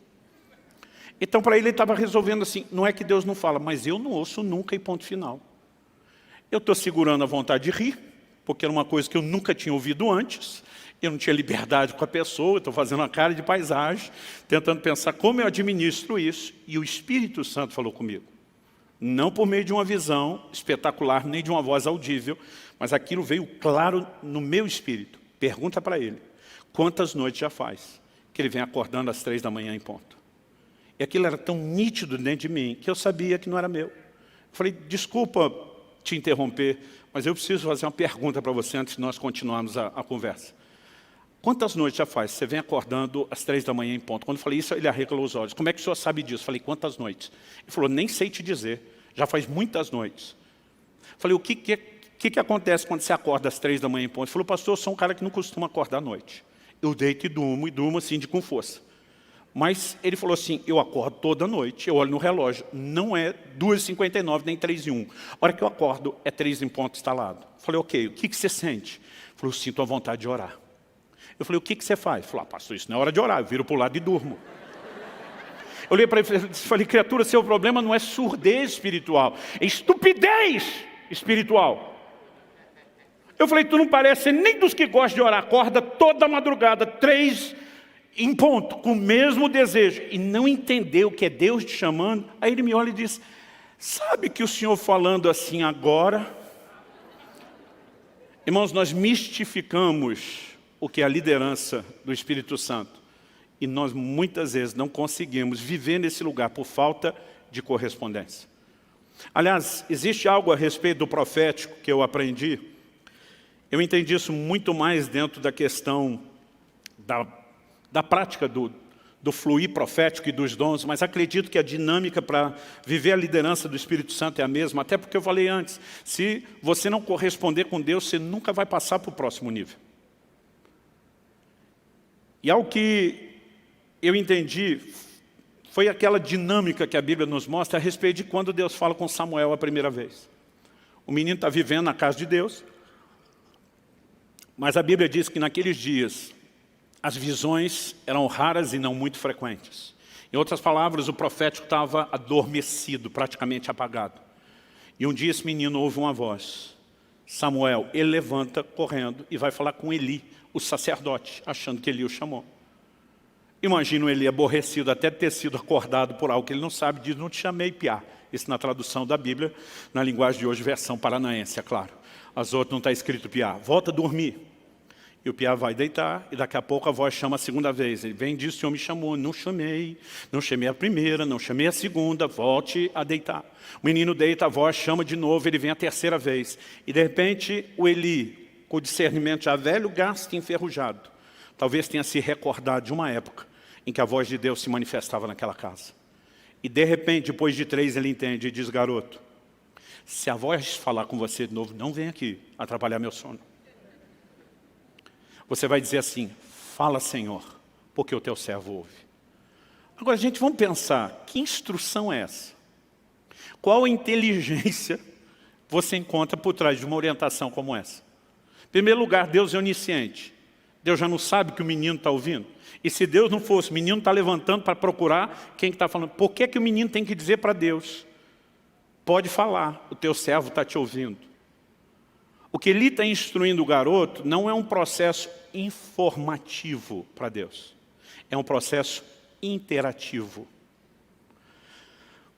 Então, para ele estava resolvendo assim, não é que Deus não fala, mas eu não ouço nunca e ponto final. Eu estou segurando a vontade de rir, porque era uma coisa que eu nunca tinha ouvido antes, eu não tinha liberdade com a pessoa, estou fazendo uma cara de paisagem, tentando pensar como eu administro isso, e o Espírito Santo falou comigo. Não por meio de uma visão espetacular, nem de uma voz audível, mas aquilo veio claro no meu espírito. Pergunta para ele, quantas noites já faz que ele vem acordando às 3 da manhã em ponto? E aquilo era tão nítido dentro de mim, que eu sabia que não era meu. Eu falei, desculpa te interromper, mas eu preciso fazer uma pergunta para você antes de nós continuarmos a conversa. Quantas noites já faz? Você vem acordando às 3 da manhã em ponto. Quando eu falei isso, ele arregalou os olhos. Como é que o senhor sabe disso? Eu falei, quantas noites? Ele falou, nem sei te dizer. Já faz muitas noites. Eu falei, o que acontece quando você acorda às 3 da manhã em ponto? Ele falou, pastor, eu sou um cara que não costuma acordar à noite. Eu deito e durmo assim, com força. Mas ele falou assim, eu acordo toda noite, eu olho no relógio, não é 2h59 nem 3h01. A hora que eu acordo, é 3 em ponto instalado. Eu falei, ok, o que você sente? Ele falou, eu sinto a vontade de orar. Eu falei, o que você faz? Ele falou, pastor, isso não é hora de orar, eu viro para o lado e durmo. Eu olhei para ele e falei, criatura, seu problema não é surdez espiritual, é estupidez espiritual. Eu falei, tu não parece nem dos que gostam de orar, acorda toda madrugada, 3 em ponto, com o mesmo desejo, e não entendeu que é Deus te chamando. Aí ele me olha e diz, sabe que o senhor falando assim agora? Irmãos, nós mistificamos o que é a liderança do Espírito Santo. E nós muitas vezes não conseguimos viver nesse lugar por falta de correspondência. Aliás, existe algo a respeito do profético que eu aprendi. Eu entendi isso muito mais dentro da questão da prática do do fluir profético e dos dons, mas acredito que a dinâmica para viver a liderança do Espírito Santo é a mesma, até porque eu falei antes, se você não corresponder com Deus, você nunca vai passar para o próximo nível. E algo que eu entendi foi aquela dinâmica que a Bíblia nos mostra a respeito de quando Deus fala com Samuel a primeira vez. O menino está vivendo na casa de Deus, mas a Bíblia diz que naqueles dias as visões eram raras e não muito frequentes. Em outras palavras, o profético estava adormecido, praticamente apagado. E um dia esse menino ouve uma voz. Samuel, ele levanta correndo e vai falar com Eli, o sacerdote, achando que Eli o chamou. Imagino ele aborrecido até ter sido acordado por algo que ele não sabe, diz, não te chamei, piá. Isso na tradução da Bíblia, na linguagem de hoje, versão paranaense, é claro. As outras não está escrito piá. Volta a dormir. E o piá vai deitar, e daqui a pouco a voz chama a segunda vez. Ele vem e diz, o Senhor me chamou, não chamei a primeira, não chamei a segunda, volte a deitar. O menino deita, a voz chama de novo, ele vem a terceira vez. E de repente o Eli, com o discernimento já velho, gasto e enferrujado, talvez tenha se recordado de uma época em que a voz de Deus se manifestava naquela casa. E de repente, depois de 3, ele entende e diz, garoto, se a voz falar com você de novo, não vem aqui atrapalhar meu sono. Você vai dizer assim, fala Senhor, porque o teu servo ouve. Agora, gente, vamos pensar, que instrução é essa? Qual inteligência você encontra por trás de uma orientação como essa? Em primeiro lugar, Deus é onisciente. Deus já não sabe que o menino está ouvindo. E se Deus não fosse, o menino está levantando para procurar quem está falando. Por que o menino tem que dizer para Deus? Pode falar, o teu servo está te ouvindo. O que ele está instruindo o garoto não é um processo informativo para Deus. É um processo interativo.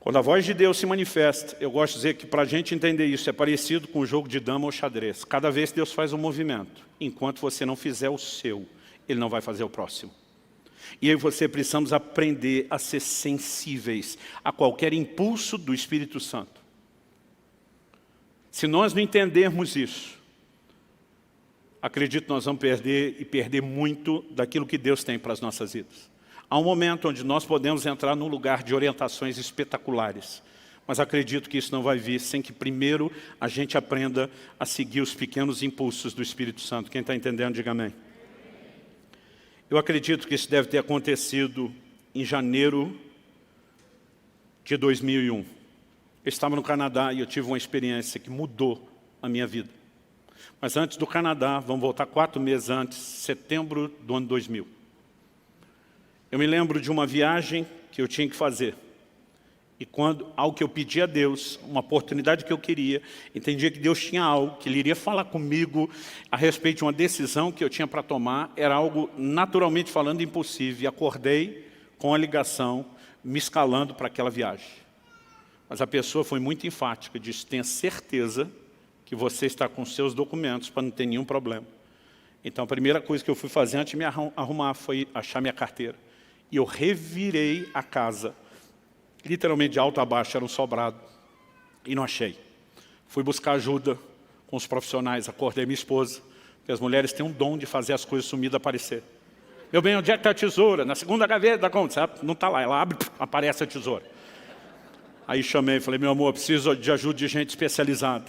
Quando a voz de Deus se manifesta, eu gosto de dizer que para a gente entender isso é parecido com o jogo de dama ou xadrez. Cada vez Deus faz um movimento. Enquanto você não fizer o seu, Ele não vai fazer o próximo. E aí você precisamos aprender a ser sensíveis a qualquer impulso do Espírito Santo. Se nós não entendermos isso, acredito que nós vamos perder muito daquilo que Deus tem para as nossas vidas. Há um momento onde nós podemos entrar num lugar de orientações espetaculares, mas acredito que isso não vai vir sem que primeiro a gente aprenda a seguir os pequenos impulsos do Espírito Santo. Quem está entendendo, diga amém. Eu acredito que isso deve ter acontecido em janeiro de 2001. Eu estava no Canadá e eu tive uma experiência que mudou a minha vida. Mas antes do Canadá, vamos voltar 4 meses antes, setembro do ano 2000. Eu me lembro de uma viagem que eu tinha que fazer. E algo que eu pedi a Deus, uma oportunidade que eu queria, entendia que Deus tinha algo, que Ele iria falar comigo a respeito de uma decisão que eu tinha para tomar, era algo, naturalmente falando, impossível. E acordei com a ligação, me escalando para aquela viagem. Mas a pessoa foi muito enfática, disse, tenha certeza que você está com seus documentos para não ter nenhum problema. Então a primeira coisa que eu fui fazer antes de me arrumar foi achar minha carteira. E eu revirei a casa, literalmente de alto a baixo, era um sobrado, e não achei. Fui buscar ajuda com os profissionais, acordei minha esposa, porque as mulheres têm um dom de fazer as coisas sumidas aparecer. Meu bem, onde é que está a tesoura? Na segunda gaveta, não está lá, ela abre, aparece a tesoura. Aí chamei e falei, meu amor, preciso de ajuda de gente especializada.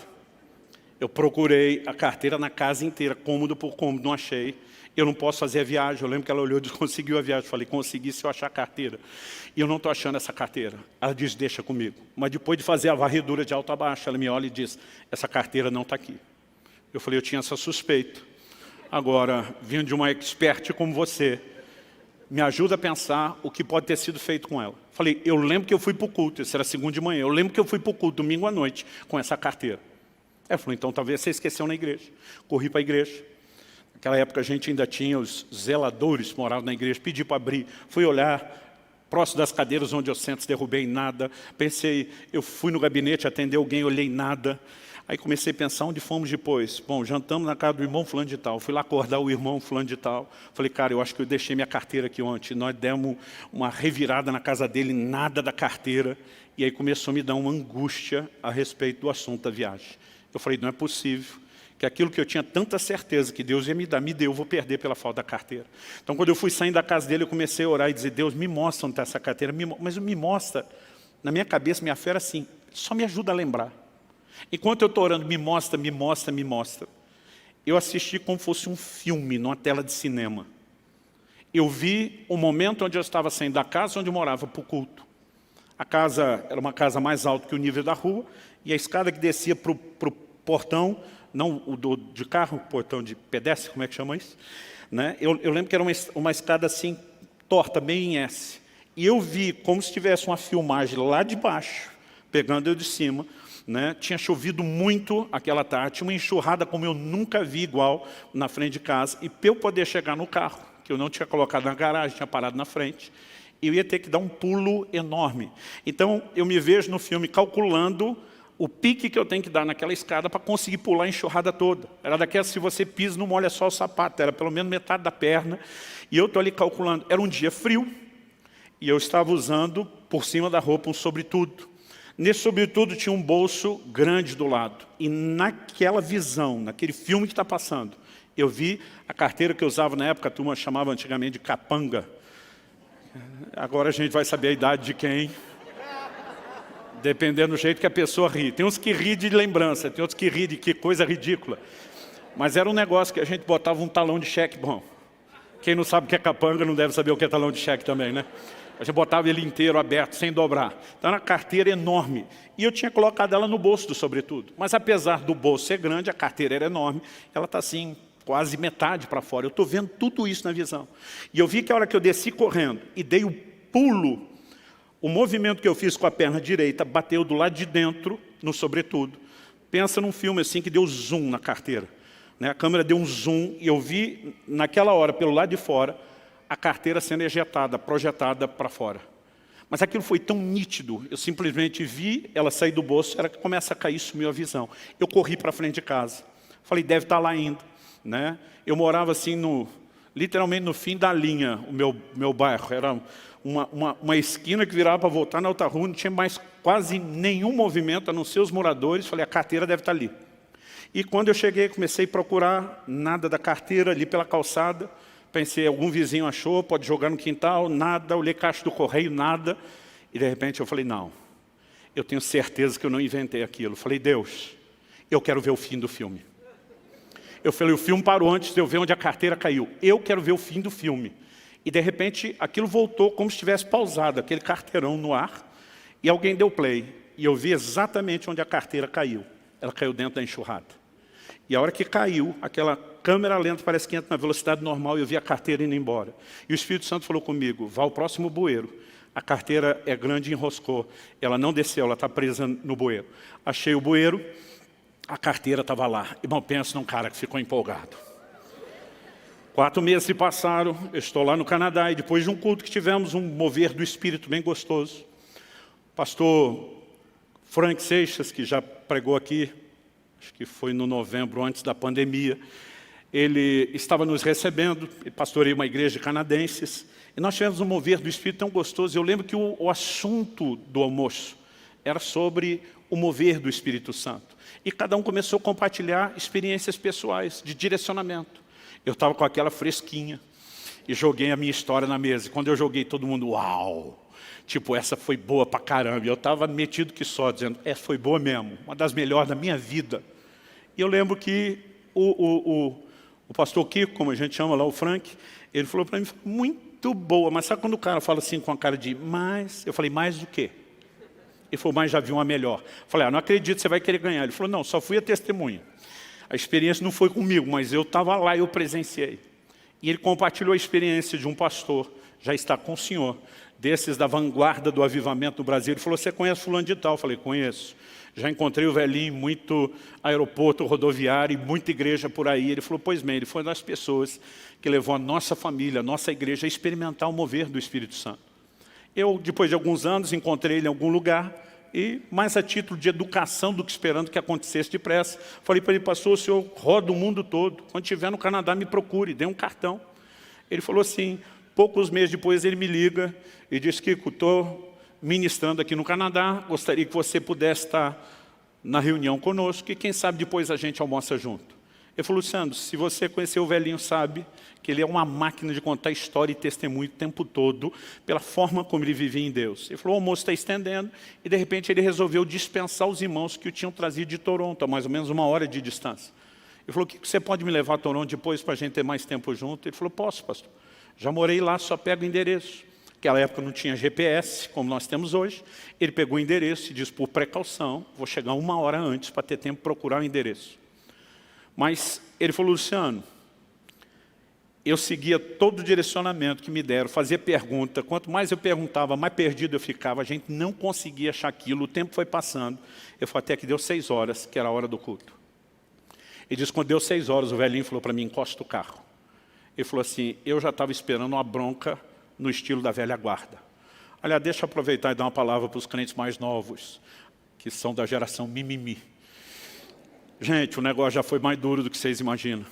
Eu procurei a carteira na casa inteira, cômodo por cômodo, não achei. Eu não posso fazer a viagem. Eu lembro que ela olhou e disse, conseguiu a viagem. Eu falei, consegui se eu achar a carteira. E eu não estou achando essa carteira. Ela disse, deixa comigo. Mas depois de fazer a varredura de alto a baixo, ela me olha e diz, essa carteira não está aqui. Eu falei, eu tinha essa suspeita. Agora, vindo de uma expert como você, me ajuda a pensar o que pode ter sido feito com ela. Falei, eu lembro que eu fui para o culto, isso era segunda de manhã. Eu lembro que eu fui para o culto domingo à noite com essa carteira. Ela falou, então talvez você esqueceu na igreja. Corri para a igreja. Naquela época a gente ainda tinha os zeladores que moravam na igreja. Pedi para abrir. Fui olhar próximo das cadeiras onde eu sento, derrubei nada. Pensei, eu fui no gabinete atender alguém, olhei nada. Aí comecei a pensar onde fomos depois. Bom, jantamos na casa do irmão fulano de tal. Fui lá acordar o irmão fulano de tal. Falei, cara, eu acho que eu deixei minha carteira aqui ontem. Nós demos uma revirada na casa dele, nada da carteira. E E aí começou a me dar uma angústia a respeito do assunto da viagem. Eu falei, não é possível que aquilo que eu tinha tanta certeza que Deus ia me dar, me deu, eu vou perder pela falta da carteira. Então, quando eu fui saindo da casa dele, eu comecei a orar e dizer, Deus, me mostra onde está essa carteira, mas me mostra, na minha cabeça, minha fé era assim, só me ajuda a lembrar. Enquanto eu estou orando, me mostra, me mostra, me mostra. Eu assisti como fosse um filme, numa tela de cinema. Eu vi o momento onde eu estava saindo da casa onde eu morava para o culto. A casa era uma casa mais alta que o nível da rua, e a escada que descia para o portão, não o de carro, o portão de pedestre, como é que chama isso? Né? Eu lembro que era uma escada assim, torta, bem em S. E eu vi como se tivesse uma filmagem lá de baixo, pegando eu de cima. Né? Tinha chovido muito aquela tarde, tinha uma enxurrada como eu nunca vi igual na frente de casa. E para eu poder chegar no carro, que eu não tinha colocado na garagem, tinha parado na frente, eu ia ter que dar um pulo enorme. Então, eu me vejo no filme calculando o pique que eu tenho que dar naquela escada para conseguir pular a enxurrada toda. Era daquelas, se você pisa, não molha só o sapato, era pelo menos metade da perna. E eu estou ali calculando. Era um dia frio, e eu estava usando, por cima da roupa, um sobretudo. Nesse sobretudo tinha um bolso grande do lado. E naquela visão, naquele filme que está passando, eu vi a carteira que eu usava na época, a turma chamava antigamente de capanga. Agora a gente vai saber a idade de quem, dependendo do jeito que a pessoa ri. Tem uns que ri de lembrança, tem outros que ri de que coisa ridícula. Mas era um negócio que a gente botava um talão de cheque. Bom, quem não sabe o que é capanga não deve saber o que é talão de cheque também, né? A gente botava ele inteiro, aberto, sem dobrar. Então era uma carteira enorme. E eu tinha colocado ela no bolso do sobretudo. Mas apesar do bolso ser grande, a carteira era enorme. Ela está assim, quase metade para fora. Eu estou vendo tudo isso na visão. E eu vi que a hora que eu desci correndo e dei o pulo, o movimento que eu fiz com a perna direita bateu do lado de dentro, no sobretudo. Pensa num filme assim que deu zoom na carteira. Né? A câmera deu um zoom e eu vi, naquela hora, pelo lado de fora, a carteira sendo ejetada, projetada para fora. Mas aquilo foi tão nítido, eu simplesmente vi ela sair do bolso, era que começa a cair, sumiu a visão. Eu corri para frente de casa. Falei, deve estar lá ainda. Né? Eu morava assim, literalmente no fim da linha, o meu bairro. Era uma esquina que virava para voltar na outra rua, não tinha mais quase nenhum movimento, a não ser os moradores. Falei, a carteira deve estar ali. E quando eu cheguei, comecei a procurar, nada da carteira ali pela calçada. Pensei, algum vizinho achou, pode jogar no quintal, nada. Olhei caixa do correio, nada. E de repente eu falei, não, eu tenho certeza que eu não inventei aquilo. Falei, Deus, eu quero ver o fim do filme. Eu falei, o filme parou antes de eu ver onde a carteira caiu. Eu quero ver o fim do filme. E de repente aquilo voltou como se tivesse pausado, aquele carteirão no ar. E alguém deu play. E eu vi exatamente onde a carteira caiu. Ela caiu dentro da enxurrada. E a hora que caiu, aquela câmera lenta parece que entra na velocidade normal e eu vi a carteira indo embora. E o Espírito Santo falou comigo, vá ao próximo bueiro. A carteira é grande e enroscou. Ela não desceu, ela está presa no bueiro. Achei o bueiro, a carteira estava lá. Irmão, pensa num cara que ficou empolgado. 4 meses se passaram, eu estou lá no Canadá e depois de um culto que tivemos, um mover do Espírito bem gostoso. O pastor Frank Seixas, que já pregou aqui, acho que foi no novembro, antes da pandemia, ele estava nos recebendo, pastoreia uma igreja de canadenses, e nós tivemos um mover do Espírito tão gostoso. Eu lembro que o assunto do almoço era sobre o mover do Espírito Santo. E cada um começou a compartilhar experiências pessoais, de direcionamento. Eu estava com aquela fresquinha e joguei a minha história na mesa. E quando eu joguei, todo mundo, uau! Tipo, essa foi boa pra caramba. E eu estava metido que só, dizendo, foi boa mesmo, uma das melhores da minha vida. E eu lembro que o pastor Kiko, como a gente chama lá, o Frank, ele falou para mim, muito boa, mas sabe quando o cara fala assim com a cara de mais? Eu falei, mais do quê? Ele falou, mas já vi uma melhor. Eu falei, não acredito, você vai querer ganhar. Ele falou, não, só fui a testemunha. A experiência não foi comigo, mas eu estava lá e eu presenciei. E ele compartilhou a experiência de um pastor, já está com o senhor, desses da vanguarda do avivamento no Brasil. Ele falou, você conhece fulano de tal? Eu falei, conheço. Já encontrei o velhinho, muito aeroporto rodoviário e muita igreja por aí. Ele falou, pois bem, ele foi uma das pessoas que levou a nossa família, a nossa igreja a experimentar o mover do Espírito Santo. Eu, depois de alguns anos, encontrei ele em algum lugar e, mais a título de educação do que esperando que acontecesse depressa, falei para ele, pastor, o senhor roda o mundo todo. Quando estiver no Canadá, me procure, dê um cartão. Ele falou assim, poucos meses depois ele me liga e disse, Kiko, estou ministrando aqui no Canadá, gostaria que você pudesse estar na reunião conosco e quem sabe depois a gente almoça junto. Ele falou, Luciano, se você conhecer o velhinho, sabe que ele é uma máquina de contar história e testemunho o tempo todo, pela forma como ele vivia em Deus. Ele falou, o almoço está estendendo, e de repente ele resolveu dispensar os irmãos que o tinham trazido de Toronto, a mais ou menos 1 hora de distância. Ele falou, que você pode me levar a Toronto depois para a gente ter mais tempo junto? Ele falou, posso, pastor. Já morei lá, só pego o endereço. Naquela época não tinha GPS, como nós temos hoje. Ele pegou o endereço e disse, por precaução, vou chegar 1 hora antes para ter tempo de procurar o endereço. Mas ele falou, Luciano, eu seguia todo o direcionamento que me deram, fazia pergunta. Quanto mais eu perguntava, mais perdido eu ficava. A gente não conseguia achar aquilo, o tempo foi passando. Eu falei, até que deu 6 horas, que era a hora do culto. Ele disse, quando deu 6 horas, o velhinho falou para mim, encosta o carro. Ele falou assim, eu já estava esperando uma bronca no estilo da velha guarda. Aliás, deixa eu aproveitar e dar uma palavra para os crentes mais novos, que são da geração mimimi. Gente, o negócio já foi mais duro do que vocês imaginam.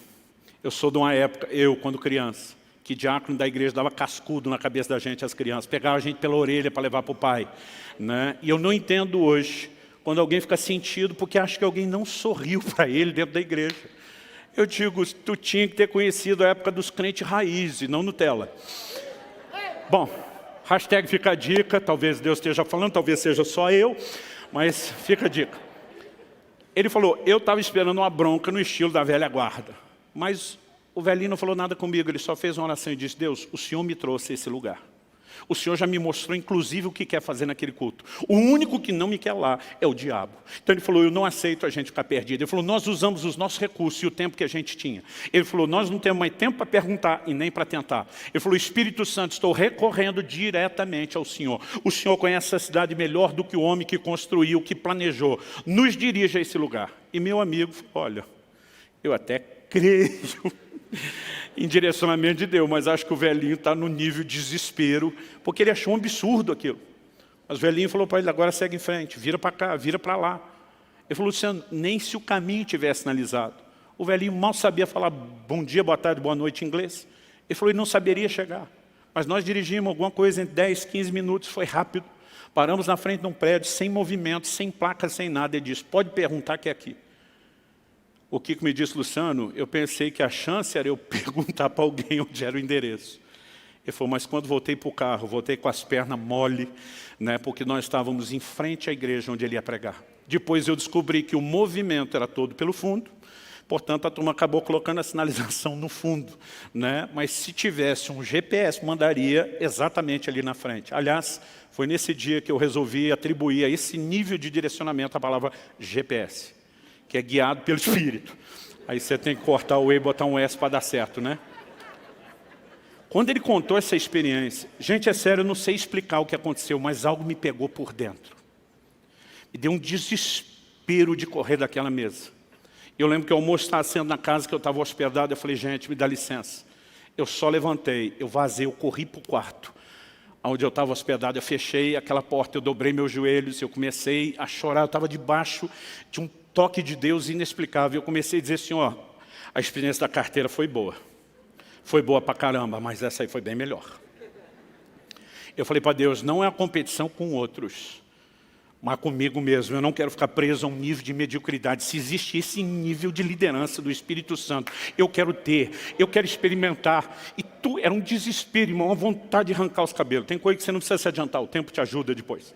Eu sou de uma época, quando criança, que diácono da igreja dava cascudo na cabeça da gente, as crianças, pegava a gente pela orelha para levar para o pai. Né? E eu não entendo hoje, quando alguém fica sentido, porque acha que alguém não sorriu para ele dentro da igreja. Eu digo, tu tinha que ter conhecido a época dos crentes raiz e não Nutella. Bom, hashtag fica a dica, talvez Deus esteja falando, talvez seja só eu, mas fica a dica. Ele falou, eu estava esperando uma bronca no estilo da velha guarda. Mas o velhinho não falou nada comigo, ele só fez uma oração e disse, Deus, o Senhor me trouxe a esse lugar. O Senhor já me mostrou, inclusive, o que quer fazer naquele culto. O único que não me quer lá é o diabo. Então ele falou, eu não aceito a gente ficar perdido. Ele falou, nós usamos os nossos recursos e o tempo que a gente tinha. Ele falou, nós não temos mais tempo para perguntar e nem para tentar. Ele falou, Espírito Santo, estou recorrendo diretamente ao Senhor. O Senhor conhece a cidade melhor do que o homem que construiu, que planejou. Nos dirige a esse lugar. E meu amigo falou, olha, eu até creio em direcionamento de Deus, mas acho que o velhinho está no nível de desespero, porque ele achou um absurdo aquilo. Mas o velhinho falou para ele, agora segue em frente, vira para cá, vira para lá. Ele falou, Luciano, nem se o caminho tivesse sinalizado. O velhinho mal sabia falar bom dia, boa tarde, boa noite em inglês. Ele falou, ele não saberia chegar. Mas nós dirigimos alguma coisa em 10, 15 minutos, foi rápido. Paramos na frente de um prédio, sem movimento, sem placa, sem nada. Ele disse, pode perguntar que é aqui. O Kiko me disse, Luciano, eu pensei que a chance era eu perguntar para alguém onde era o endereço. Ele falou, mas quando voltei para o carro, voltei com as pernas mole, né, porque nós estávamos em frente à igreja onde ele ia pregar. Depois eu descobri que o movimento era todo pelo fundo, portanto a turma acabou colocando a sinalização no fundo. Né? Mas se tivesse um GPS, mandaria exatamente ali na frente. Aliás, foi nesse dia que eu resolvi atribuir a esse nível de direcionamento a palavra GPS. Que é guiado pelo Espírito. Aí você tem que cortar o E e botar um S para dar certo, né? Quando ele contou essa experiência, gente, é sério, eu não sei explicar o que aconteceu, mas algo me pegou por dentro. Me deu um desespero de correr daquela mesa. Eu lembro que o almoço estava sendo na casa que eu estava hospedado, eu falei, gente, me dá licença. Eu só levantei, eu vazei, eu corri para o quarto. Onde eu estava hospedado, eu fechei aquela porta, eu dobrei meus joelhos, eu comecei a chorar, eu estava debaixo de um toque de Deus inexplicável. Eu comecei a dizer assim, ó, a experiência da carteira foi boa. Foi boa pra caramba, mas essa aí foi bem melhor. Eu falei para Deus, não é a competição com outros, mas comigo mesmo. Eu não quero ficar preso a um nível de mediocridade. Se existe esse nível de liderança do Espírito Santo, eu quero ter, eu quero experimentar. E era um desespero, irmão, uma vontade de arrancar os cabelos. Tem coisa que você não precisa se adiantar, o tempo te ajuda depois.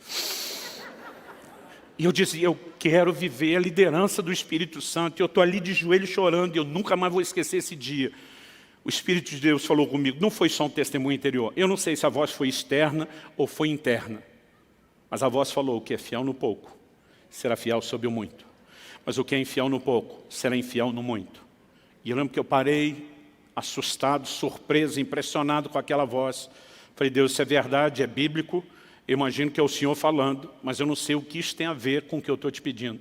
E eu disse, eu quero viver a liderança do Espírito Santo. E eu estou ali de joelho chorando e eu nunca mais vou esquecer esse dia. O Espírito de Deus falou comigo, não foi só um testemunho interior. Eu não sei se a voz foi externa ou foi interna. Mas a voz falou, o que é fiel no pouco, será fiel sobre o muito. Mas o que é infiel no pouco, será infiel no muito. E eu lembro que eu parei, assustado, surpreso, impressionado com aquela voz. Falei, Deus, isso é verdade, é bíblico. Eu imagino que é o Senhor falando, mas eu não sei o que isso tem a ver com o que eu estou te pedindo.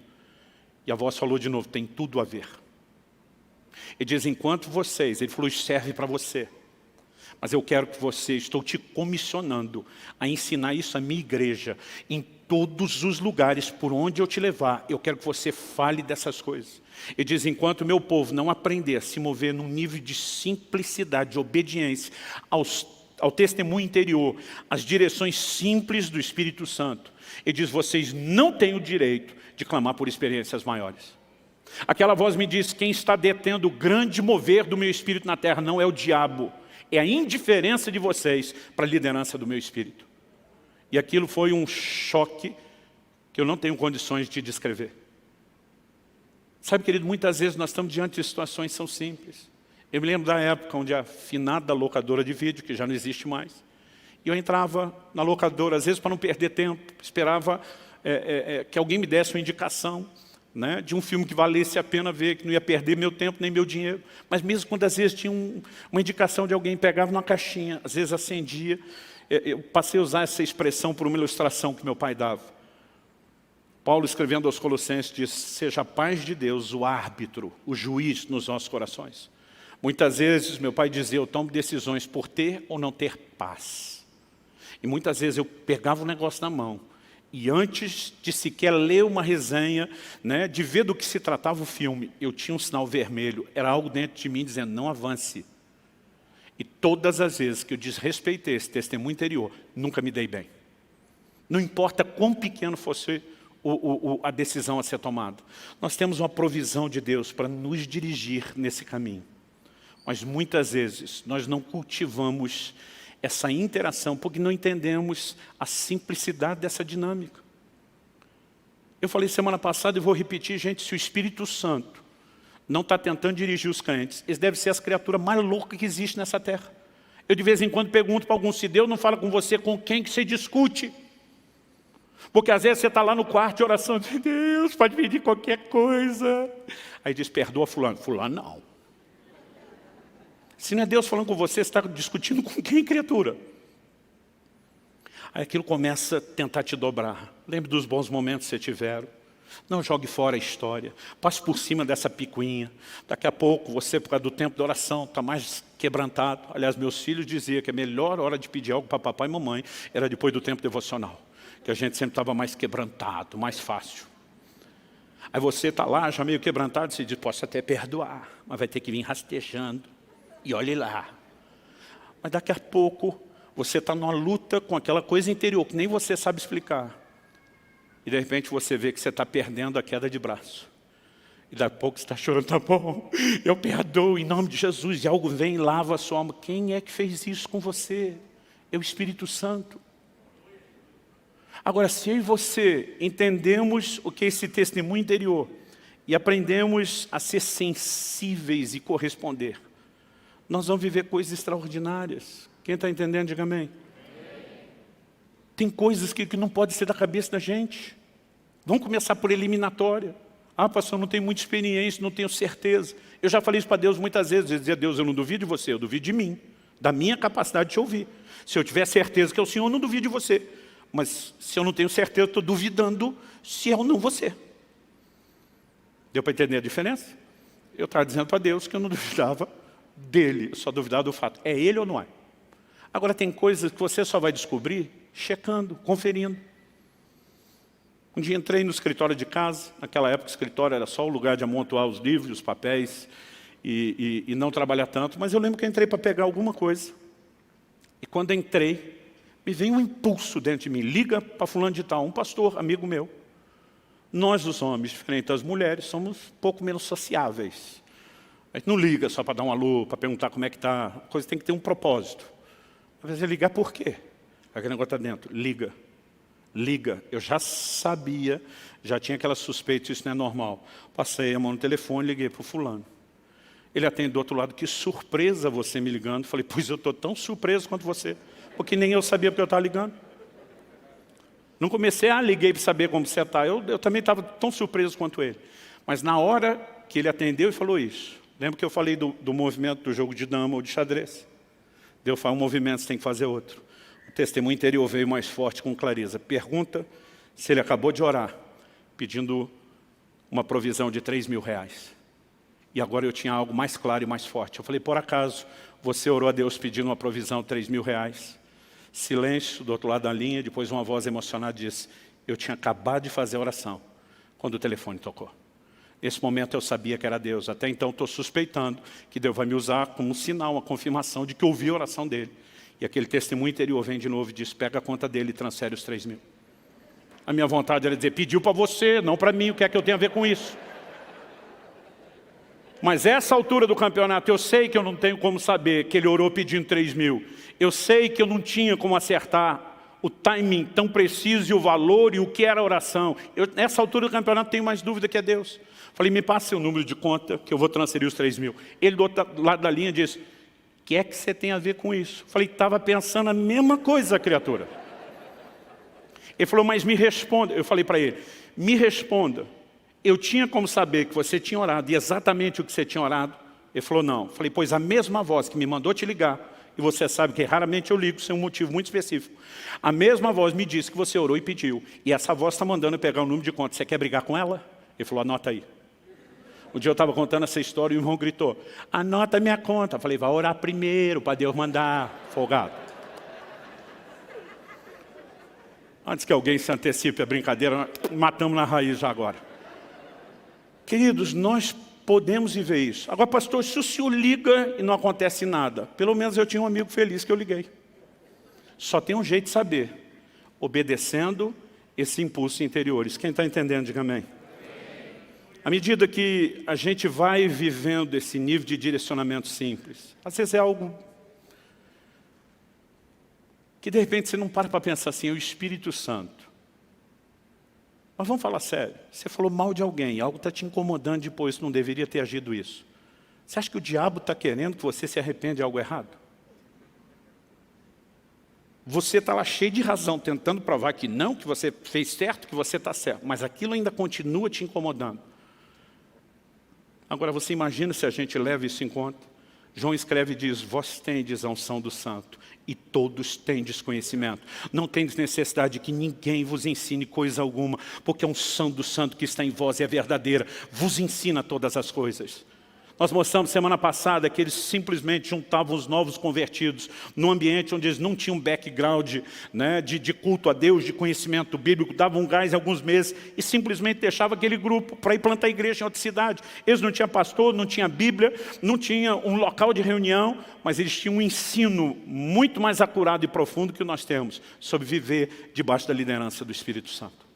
E a voz falou de novo, tem tudo a ver. Ele diz, enquanto vocês, ele falou, isso serve para você. Mas eu quero que você, estou te comissionando a ensinar isso à minha igreja, em todos os lugares por onde eu te levar, eu quero que você fale dessas coisas. Ele diz, enquanto o meu povo não aprender a se mover num nível de simplicidade, de obediência ao testemunho interior, às direções simples do Espírito Santo. Ele diz, vocês não têm o direito de clamar por experiências maiores. Aquela voz me disse, quem está detendo o grande mover do meu espírito na terra não é o diabo, é a indiferença de vocês para a liderança do meu espírito. E aquilo foi um choque que eu não tenho condições de descrever. Sabe, querido, muitas vezes nós estamos diante de situações que são simples. Eu me lembro da época onde a finada locadora de vídeo, que já não existe mais, e eu entrava na locadora, às vezes para não perder tempo, esperava que alguém me desse uma indicação, né, de um filme que valesse a pena ver, que não ia perder meu tempo nem meu dinheiro. Mas mesmo quando às vezes tinha uma indicação de alguém, pegava uma caixinha, às vezes acendia, eu passei a usar essa expressão por uma ilustração que meu pai dava. Paulo, escrevendo aos Colossenses, diz, seja a paz de Deus o árbitro, o juiz nos nossos corações. Muitas vezes meu pai dizia, eu tomo decisões por ter ou não ter paz. E muitas vezes eu pegava o negócio na mão, e antes de sequer ler uma resenha, né, de ver do que se tratava o filme, eu tinha um sinal vermelho, era algo dentro de mim dizendo, não avance. E todas as vezes que eu desrespeitei esse testemunho interior, nunca me dei bem. Não importa quão pequeno fosse a decisão a ser tomada. Nós temos uma provisão de Deus para nos dirigir nesse caminho. Mas muitas vezes nós não cultivamos essa interação porque não entendemos a simplicidade dessa dinâmica. Eu falei semana passada e vou repetir, gente, se o Espírito Santo não está tentando dirigir os crentes, eles devem ser as criaturas mais loucas que existem nessa terra. Eu de vez em quando pergunto para algum, se Deus não fala com você, com quem que você discute? Porque às vezes você está lá no quarto de oração, diz, Deus, pode pedir qualquer coisa. Aí diz, perdoa fulano. Fulano não. Se não é Deus falando com você, você está discutindo com quem, criatura? Aí aquilo começa a tentar te dobrar. Lembre dos bons momentos que você tiveram. Não jogue fora a história. Passe por cima dessa picuinha. Daqui a pouco, você, por causa do tempo de oração, está mais quebrantado. Aliás, meus filhos diziam que a melhor hora de pedir algo para papai e mamãe era depois do tempo devocional. Que a gente sempre estava mais quebrantado, mais fácil. Aí você está lá, já meio quebrantado, você diz, posso até perdoar, mas vai ter que vir rastejando. E olhe lá. Mas daqui a pouco, você está numa luta com aquela coisa interior, que nem você sabe explicar. E de repente você vê que você está perdendo a queda de braço. E daqui a pouco você está chorando, tá bom, eu perdoo em nome de Jesus. E algo vem e lava a sua alma. Quem é que fez isso com você? É o Espírito Santo. Agora, se eu e você entendemos o que é esse testemunho interior e aprendemos a ser sensíveis e corresponder, nós vamos viver coisas extraordinárias. Quem está entendendo, diga amém. Tem coisas que não podem ser da cabeça da gente. Vamos começar por eliminatória. Ah, pastor, não tenho muita experiência, não tenho certeza. Eu já falei isso para Deus muitas vezes. Eu dizia, Deus, eu não duvido de você, eu duvido de mim, da minha capacidade de te ouvir. Se eu tiver certeza que é o Senhor, eu não duvido de você. Mas se eu não tenho certeza, eu estou duvidando se é ou não você. Deu para entender a diferença? Eu estava dizendo para Deus que eu não duvidava dele, eu só duvidava do fato. É ele ou não é? Agora tem coisas que você só vai descobrir checando, conferindo. Um dia entrei no escritório de casa, naquela época o escritório era só o lugar de amontoar os livros, os papéis e não trabalhar tanto, mas eu lembro que eu entrei para pegar alguma coisa. E quando entrei, me veio um impulso dentro de mim, liga para fulano de tal, um pastor, amigo meu. Nós, os homens, diferente das mulheres, somos um pouco menos sociáveis. A gente não liga só para dar um alô, para perguntar como é que está. A coisa tem que ter um propósito. Às vezes é ligar por quê? Aquele negócio está dentro. Liga. Liga. Eu já sabia, já tinha aquela suspeita, isso não é normal. Passei a mão no telefone, liguei para o fulano. Ele atende do outro lado, que surpresa você me ligando. Falei, pois eu estou tão surpreso quanto você. Porque nem eu sabia porque eu estava ligando. Não comecei, liguei para saber como você está. Eu também estava tão surpreso quanto ele. Mas na hora que ele atendeu e falou isso, lembra que eu falei do movimento do jogo de dama ou de xadrez? Deus faz um movimento, você tem que fazer outro. O testemunho interior veio mais forte com clareza. Pergunta se ele acabou de orar, pedindo uma provisão de 3 mil reais. E agora eu tinha algo mais claro e mais forte. Eu falei, por acaso, você orou a Deus pedindo uma provisão de 3 mil reais? Silêncio do outro lado da linha, depois uma voz emocionada disse, eu tinha acabado de fazer a oração, quando o telefone tocou. Nesse momento eu sabia que era Deus. Até então estou suspeitando que Deus vai me usar como um sinal, uma confirmação de que ouvi a oração dele. E aquele testemunho interior vem de novo e diz, pega a conta dele e transfere os 3 mil. A minha vontade era dizer, pediu para você, não para mim, o que é que eu tenho a ver com isso? Mas essa altura do campeonato, eu sei que eu não tenho como saber que ele orou pedindo 3.000. Eu sei que eu não tinha como acertar o timing tão preciso e o valor e o que era a oração. Nessa altura do campeonato, tenho mais dúvida que é Deus. Falei, me passa seu número de conta que eu vou transferir os 3.000. Ele do outro lado da linha disse, o que é que você tem a ver com isso? Falei, estava pensando a mesma coisa, criatura. Ele falou, mas me responda. Eu falei para ele, me responda. Eu tinha como saber que você tinha orado e exatamente o que você tinha orado? Ele falou, não. Falei, pois a mesma voz que me mandou te ligar, e você sabe que raramente eu ligo sem um motivo muito específico. A mesma voz me disse que você orou e pediu. E essa voz está mandando eu pegar o número de conta. Você quer brigar com ela? Ele falou, anota aí. Um dia eu estava contando essa história e o irmão gritou, anota minha conta. Eu falei, vai orar primeiro para Deus mandar, folgado. Antes que alguém se antecipe a brincadeira, matamos na raiz já agora. Queridos, nós podemos viver isso. Agora, pastor, se o senhor liga e não acontece nada, pelo menos eu tinha um amigo feliz que eu liguei. Só tem um jeito de saber, obedecendo esse impulso interiores. Quem está entendendo, diga amém. À medida que a gente vai vivendo esse nível de direcionamento simples, às vezes é algo que de repente você não para pensar assim, é o Espírito Santo. Mas vamos falar sério, você falou mal de alguém, algo está te incomodando depois, não deveria ter agido isso. Você acha que o diabo está querendo que você se arrependa de algo errado? Você está lá cheio de razão, tentando provar que não, que você fez certo, que você está certo, mas aquilo ainda continua te incomodando. Agora você imagina se a gente leva isso em conta. João escreve e diz, vós tendes a unção do santo e todos tendes conhecimento. Não tendes necessidade de que ninguém vos ensine coisa alguma, porque a unção do santo que está em vós é verdadeira, vos ensina todas as coisas. Nós mostramos semana passada que eles simplesmente juntavam os novos convertidos num ambiente onde eles não tinham background, né, de culto a Deus, de conhecimento bíblico, davam um gás em alguns meses e simplesmente deixavam aquele grupo para ir plantar igreja em outra cidade. Eles não tinham pastor, não tinham Bíblia, não tinham um local de reunião, mas eles tinham um ensino muito mais acurado e profundo que nós temos sobre viver debaixo da liderança do Espírito Santo.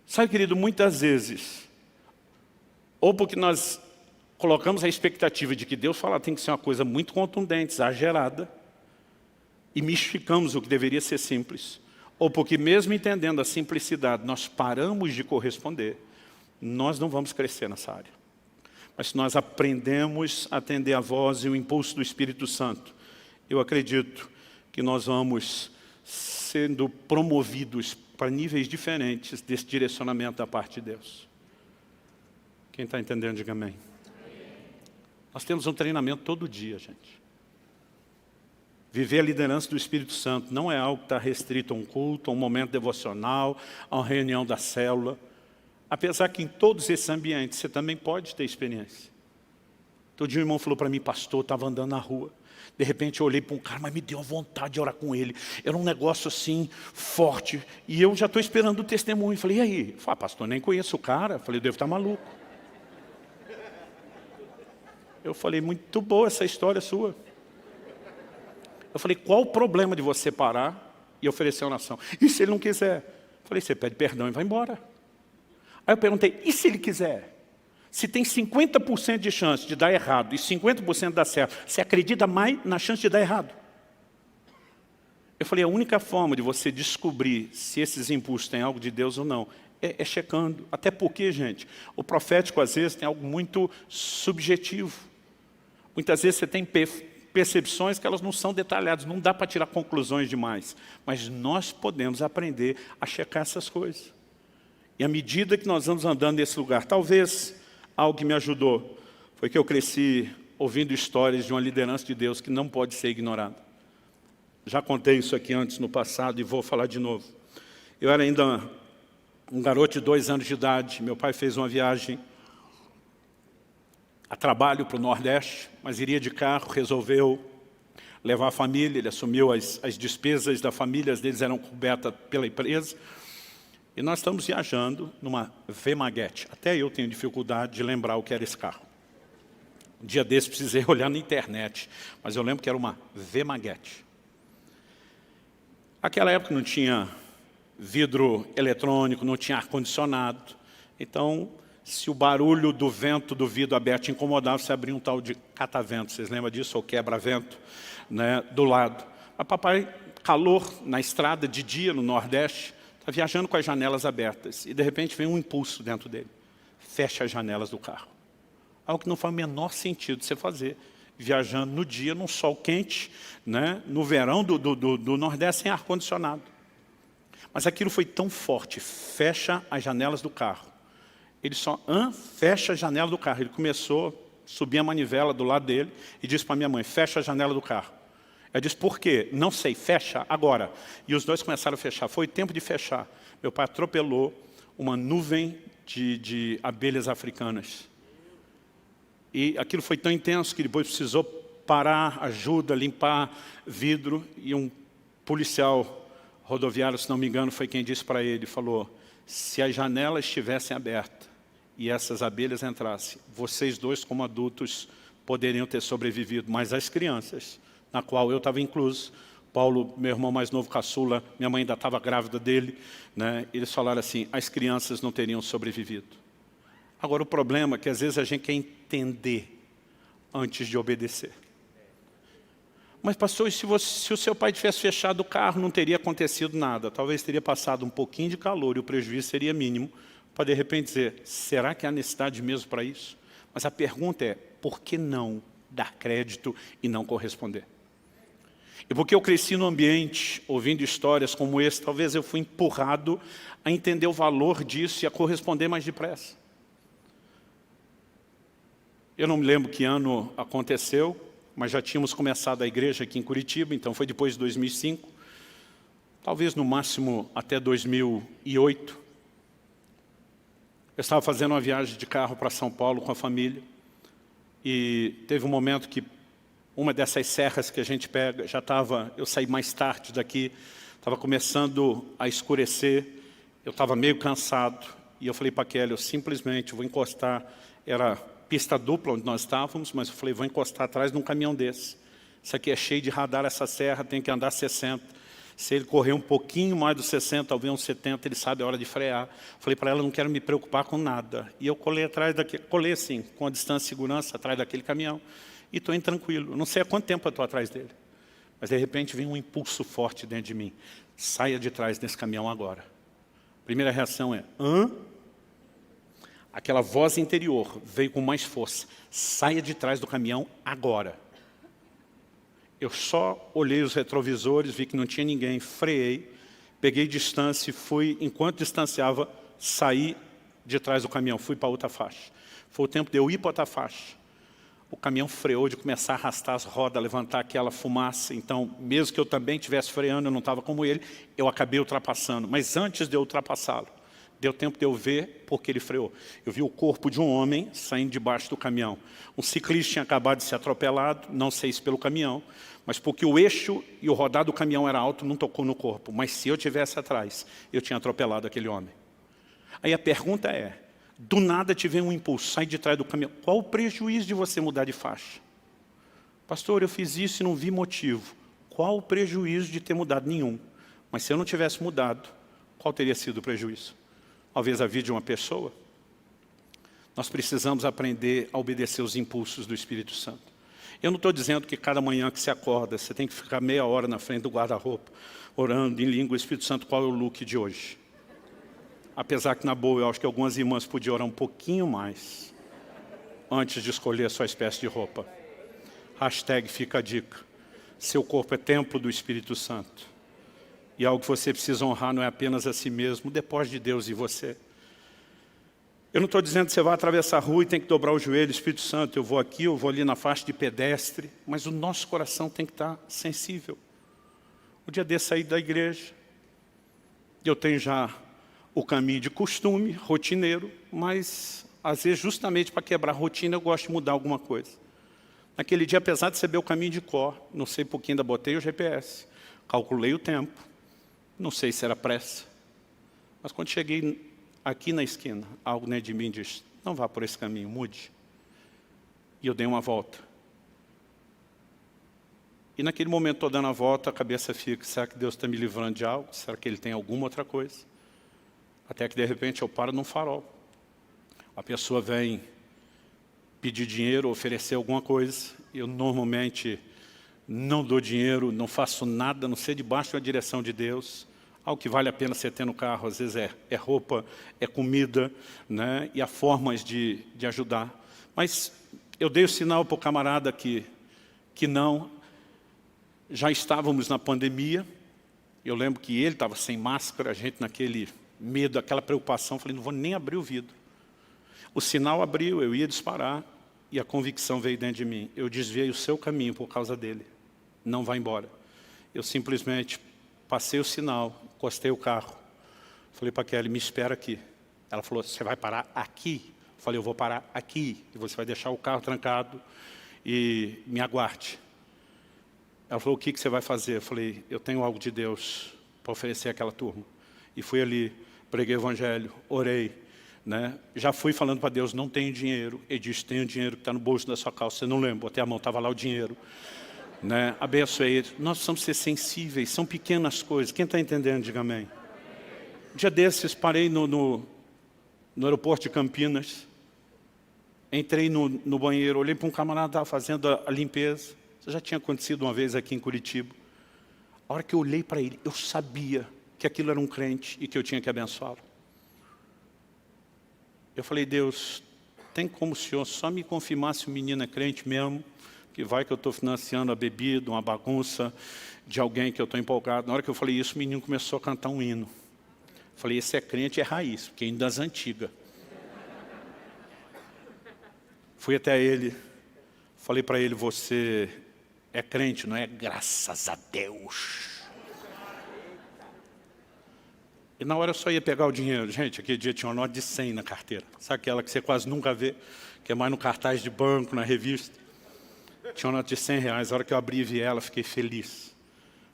Sabe, querido, muitas vezes, ou porque nós colocamos a expectativa de que Deus fala tem que ser uma coisa muito contundente, exagerada, e mistificamos o que deveria ser simples, ou porque mesmo entendendo a simplicidade, nós paramos de corresponder, nós não vamos crescer nessa área. Mas se nós aprendemos a atender a voz e o impulso do Espírito Santo, eu acredito que nós vamos sendo promovidos para níveis diferentes desse direcionamento da parte de Deus. Quem está entendendo, diga amém. Nós temos um treinamento todo dia, gente. Viver a liderança do Espírito Santo não é algo que está restrito a um culto, a um momento devocional, a uma reunião da célula. Apesar que em todos esses ambientes você também pode ter experiência. Todo dia um irmão falou para mim, pastor, estava andando na rua. De repente eu olhei para um cara, mas me deu vontade de orar com ele. Era um negócio assim, forte. E eu já estou esperando o testemunho. Falei, e aí? Ele falou, pastor, nem conheço o cara. Falei, eu devo estar maluco. Eu falei, muito boa essa história sua. Eu falei, qual o problema de você parar e oferecer uma oração? E se ele não quiser? Eu falei, você pede perdão e vai embora. Aí eu perguntei, e se ele quiser? Se tem 50% de chance de dar errado e 50% dar certo, você acredita mais na chance de dar errado? Eu falei, a única forma de você descobrir se esses impulsos têm algo de Deus ou não, é checando. Até porque, gente, o profético às vezes tem algo muito subjetivo. Muitas vezes você tem percepções que elas não são detalhadas, não dá para tirar conclusões demais. Mas nós podemos aprender a checar essas coisas. E à medida que nós vamos andando nesse lugar, talvez algo que me ajudou foi que eu cresci ouvindo histórias de uma liderança de Deus que não pode ser ignorada. Já contei isso aqui antes no passado e vou falar de novo. Eu era ainda um garoto de 2 anos de idade, meu pai fez uma viagem a trabalho para o Nordeste, mas iria de carro, resolveu levar a família, ele assumiu as despesas da família, as deles eram cobertas pela empresa, e nós estamos viajando numa V-Maguete. Até eu tenho dificuldade de lembrar o que era esse carro. Um dia desse precisei olhar na internet, mas eu lembro que era uma V-Maguete. Naquela época não tinha vidro eletrônico, não tinha ar-condicionado, então Se o barulho do vento do vidro aberto incomodava, você abria um tal de catavento. Vocês lembram disso? Ou quebra-vento, né, do lado. Mas papai, calor na estrada de dia no Nordeste, está viajando com as janelas abertas. E de repente vem um impulso dentro dele. Fecha as janelas do carro. Algo que não faz o menor sentido você fazer. Viajando no dia, num sol quente, né, no verão do Nordeste, sem ar-condicionado. Mas aquilo foi tão forte. Fecha as janelas do carro. Ele só fecha a janela do carro. Ele começou a subir a manivela do lado dele e disse para minha mãe, fecha a janela do carro. Ela disse, por quê? Não sei, fecha agora. E os dois começaram a fechar. Foi tempo de fechar. Meu pai atropelou uma nuvem de abelhas africanas. E aquilo foi tão intenso que depois precisou parar, ajuda, limpar vidro. E um policial rodoviário, se não me engano, foi quem disse para ele, falou, se as janelas estivessem abertas e essas abelhas entrassem, vocês dois, como adultos, poderiam ter sobrevivido, mas as crianças, na qual eu estava incluso, Paulo, meu irmão mais novo, caçula, minha mãe ainda estava grávida dele, né? Eles falaram assim, as crianças não teriam sobrevivido. Agora, o problema é que às vezes a gente quer entender antes de obedecer. Mas pastor, se o seu pai tivesse fechado o carro, não teria acontecido nada. Talvez teria passado um pouquinho de calor e o prejuízo seria mínimo, para de repente dizer, será que há necessidade mesmo para isso? Mas a pergunta é, por que não dar crédito e não corresponder? E porque eu cresci num ambiente, ouvindo histórias como esse, talvez eu fui empurrado a entender o valor disso e a corresponder mais depressa. Eu não me lembro que ano aconteceu, mas já tínhamos começado a igreja aqui em Curitiba, então foi depois de 2005, talvez no máximo até 2008. Eu estava fazendo uma viagem de carro para São Paulo com a família, e teve um momento que uma dessas serras que a gente pega, eu saí mais tarde daqui, estava começando a escurecer, eu estava meio cansado, e eu falei para a Kelly, eu simplesmente vou encostar, era pista dupla onde nós estávamos, mas eu falei, vou encostar atrás de um caminhão desse. Isso aqui é cheio de radar, essa serra, tem que andar 60. Se ele correr um pouquinho mais dos 60, talvez uns 70, ele sabe a hora de frear. Falei para ela, não quero me preocupar com nada. E eu colei assim, com a distância de segurança, atrás daquele caminhão. E estou indo tranquilo. Eu não sei há quanto tempo eu estou atrás dele. Mas de repente vem um impulso forte dentro de mim. Saia de trás desse caminhão agora. A primeira reação é, hã? Aquela voz interior veio com mais força. Saia de trás do caminhão agora. Eu só olhei os retrovisores, vi que não tinha ninguém, freiei, peguei distância e fui, enquanto distanciava, saí de trás do caminhão, fui para outra faixa. Foi o tempo de eu ir para outra faixa. O caminhão freou de começar a arrastar as rodas, levantar aquela fumaça. Então, mesmo que eu também estivesse freando, eu não estava como ele, eu acabei ultrapassando. Mas antes de eu ultrapassá-lo, deu tempo de eu ver porque ele freou. Eu vi o corpo de um homem saindo debaixo do caminhão. Um ciclista tinha acabado de ser atropelado, não sei se pelo caminhão, mas porque o eixo e o rodar do caminhão era alto, não tocou no corpo. Mas se eu tivesse atrás, eu tinha atropelado aquele homem. Aí a pergunta é, do nada te vem um impulso, sai de trás do caminhão. Qual o prejuízo de você mudar de faixa? Pastor, eu fiz isso e não vi motivo. Qual o prejuízo de ter mudado? Nenhum. Mas se eu não tivesse mudado, qual teria sido o prejuízo? Talvez a vida de uma pessoa. Nós precisamos aprender a obedecer os impulsos do Espírito Santo. Eu não estou dizendo que cada manhã que você acorda, você tem que ficar meia hora na frente do guarda-roupa, orando em língua, Espírito Santo, qual é o look de hoje? Apesar que, na boa, eu acho que algumas irmãs podiam orar um pouquinho mais antes de escolher a sua espécie de roupa. Hashtag fica a dica. Seu corpo é templo do Espírito Santo. E algo que você precisa honrar não é apenas a si mesmo, depois de Deus e você. Eu não estou dizendo que você vai atravessar a rua e tem que dobrar o joelho, Espírito Santo, eu vou aqui, eu vou ali na faixa de pedestre, mas o nosso coração tem que estar sensível. O dia desse saí da igreja, eu tenho já o caminho de costume, rotineiro, mas às vezes justamente para quebrar a rotina eu gosto de mudar alguma coisa. Naquele dia, apesar de saber o caminho de cor, não sei por que ainda botei o GPS, calculei o tempo, não sei se era pressa, mas quando cheguei aqui na esquina, algo dentro de mim disse, não vá por esse caminho, mude. E eu dei uma volta. E naquele momento, estou dando a volta, a cabeça fica, será que Deus está me livrando de algo? Será que Ele tem alguma outra coisa? Até que de repente eu paro num farol. A pessoa vem pedir dinheiro, oferecer alguma coisa. Eu normalmente não dou dinheiro, não faço nada, a não ser debaixo da direção de Deus. Algo que vale a pena você ter no carro, às vezes é roupa, é comida, né? E há formas de ajudar. Mas eu dei o sinal para o camarada que não. Já estávamos na pandemia. Eu lembro que ele estava sem máscara, a gente naquele medo, aquela preocupação. Falei, não vou nem abrir o vidro. O sinal abriu, eu ia disparar e a convicção veio dentro de mim. Eu desviei o seu caminho por causa dele. Não vá embora. Eu simplesmente passei o sinal, encostei o carro. Falei para a Kelly, me espera aqui. Ela falou, você vai parar aqui? Eu falei, eu vou parar aqui. E você vai deixar o carro trancado e me aguarde. Ela falou, o que você vai fazer? Eu falei, eu tenho algo de Deus para oferecer àquela turma. E fui ali, preguei o evangelho, orei. Né? Já fui falando para Deus, não tenho dinheiro. Ele disse, tenho dinheiro que está no bolso da sua calça. Você não lembra, botei a mão, estava lá o dinheiro. Né? Abençoei ele. Nós precisamos ser sensíveis, são pequenas coisas. Quem está entendendo, diga amém. Um dia desses, parei no aeroporto de Campinas. Entrei no banheiro, olhei para um camarada que estava fazendo a limpeza. Isso já tinha acontecido uma vez aqui em Curitiba. A hora que eu olhei para ele, eu sabia que aquilo era um crente e que eu tinha que abençoá-lo. Eu falei, Deus, tem como o Senhor só me confirmar se o menino é crente mesmo, que vai que eu estou financiando a bebida, uma bagunça de alguém que eu estou empolgado. Na hora que eu falei isso, o menino começou a cantar um hino. Eu falei, esse é crente, é raiz, porque é hino das antigas. Fui até ele, falei para ele, você é crente, não é? Graças a Deus. E na hora eu só ia pegar o dinheiro. Gente, aquele dia tinha uma nota de 100 na carteira. Sabe aquela que você quase nunca vê, que é mais no cartaz de banco, na revista? Tinha uma nota de 100 reais. A hora que eu abri e vi ela, fiquei feliz.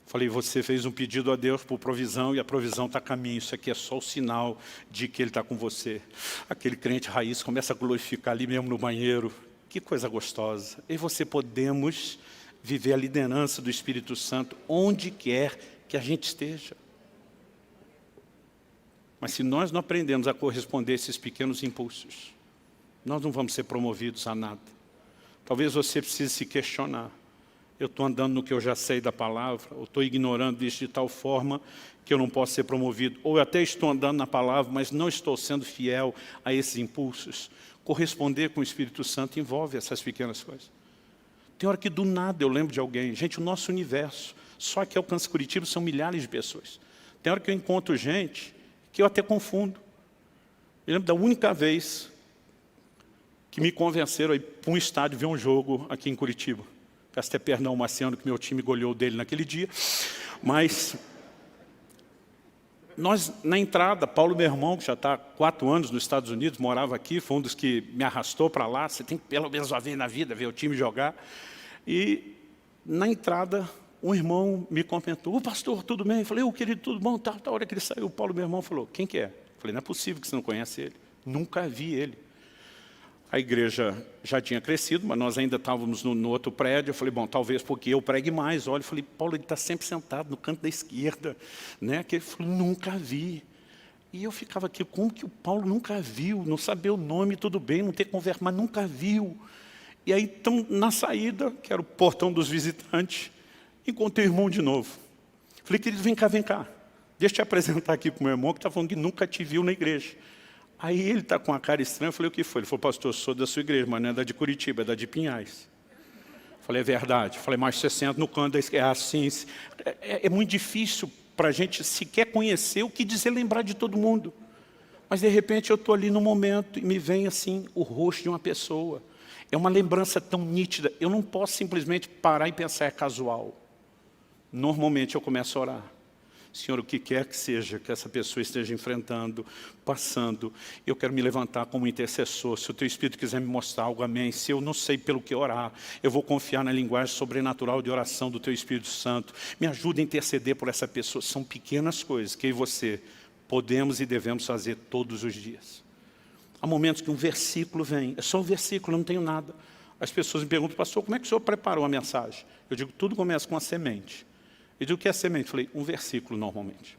Falei, você fez um pedido a Deus por provisão e a provisão está a caminho. Isso aqui é só o sinal de que Ele está com você. Aquele crente raiz começa a glorificar ali mesmo no banheiro. Que coisa gostosa. E você podemos viver a liderança do Espírito Santo onde quer que a gente esteja. Mas se nós não aprendemos a corresponder a esses pequenos impulsos, nós não vamos ser promovidos a nada. Talvez você precise se questionar. Eu estou andando no que eu já sei da palavra, ou estou ignorando isso de tal forma que eu não posso ser promovido. Ou eu até estou andando na palavra, mas não estou sendo fiel a esses impulsos. Corresponder com o Espírito Santo envolve essas pequenas coisas. Tem hora que do nada eu lembro de alguém. Gente, o nosso universo, só que Alcance Curitiba são milhares de pessoas. Tem hora que eu encontro gente que eu até confundo. Eu lembro da única vez que me convenceram a ir para um estádio ver um jogo aqui em Curitiba. Peço até perdão ao Marciano, que meu time goleou dele naquele dia. Mas nós, na entrada, Paulo, meu irmão, que já está há 4 anos nos Estados Unidos, morava aqui, foi um dos que me arrastou para lá. Você tem que pelo menos uma vez na vida ver o time jogar. E na entrada, um irmão me comentou, pastor, tudo bem? Eu falei, querido, tudo bom? Tá, a hora que ele saiu, o Paulo, meu irmão, falou, quem que é? Eu falei, não é possível que você não conhece ele. Nunca vi ele. A igreja já tinha crescido, mas nós ainda estávamos no outro prédio. Eu falei, bom, talvez porque eu pregue mais. Olha, eu falei, Paulo, ele está sempre sentado no canto da esquerda. Né? Que ele falou, nunca vi. E eu ficava aqui, como que o Paulo nunca viu? Não saber o nome, tudo bem, não ter conversa, mas nunca viu. E aí, então, na saída, que era o portão dos visitantes, encontrei o irmão de novo. Falei, querido, vem cá. Deixa eu te apresentar aqui para o meu irmão, que está falando que nunca te viu na igreja. Aí ele está com uma cara estranha, eu falei, o que foi? Ele falou, pastor, eu sou da sua igreja, mas não é da de Curitiba, é da de Pinhais. Eu falei, é verdade. Eu falei, mas você senta no canto da esquerda. Assim, é muito difícil para a gente sequer conhecer o que dizer, lembrar de todo mundo. Mas de repente eu estou ali no momento e me vem assim o rosto de uma pessoa. É uma lembrança tão nítida, eu não posso simplesmente parar e pensar, é casual. Normalmente eu começo a orar. Senhor, o que quer que seja que essa pessoa esteja enfrentando, passando, eu quero me levantar como intercessor. Se o Teu Espírito quiser me mostrar algo, amém. Se eu não sei pelo que orar, eu vou confiar na linguagem sobrenatural de oração do Teu Espírito Santo. Me ajuda a interceder por essa pessoa. São pequenas coisas que eu e você podemos e devemos fazer todos os dias. Há momentos que um versículo vem, é só um versículo, eu não tenho nada. As pessoas me perguntam, pastor, como é que o senhor preparou a mensagem? Eu digo, tudo começa com uma semente. Eu digo, o que é semente? Eu falei, um versículo normalmente.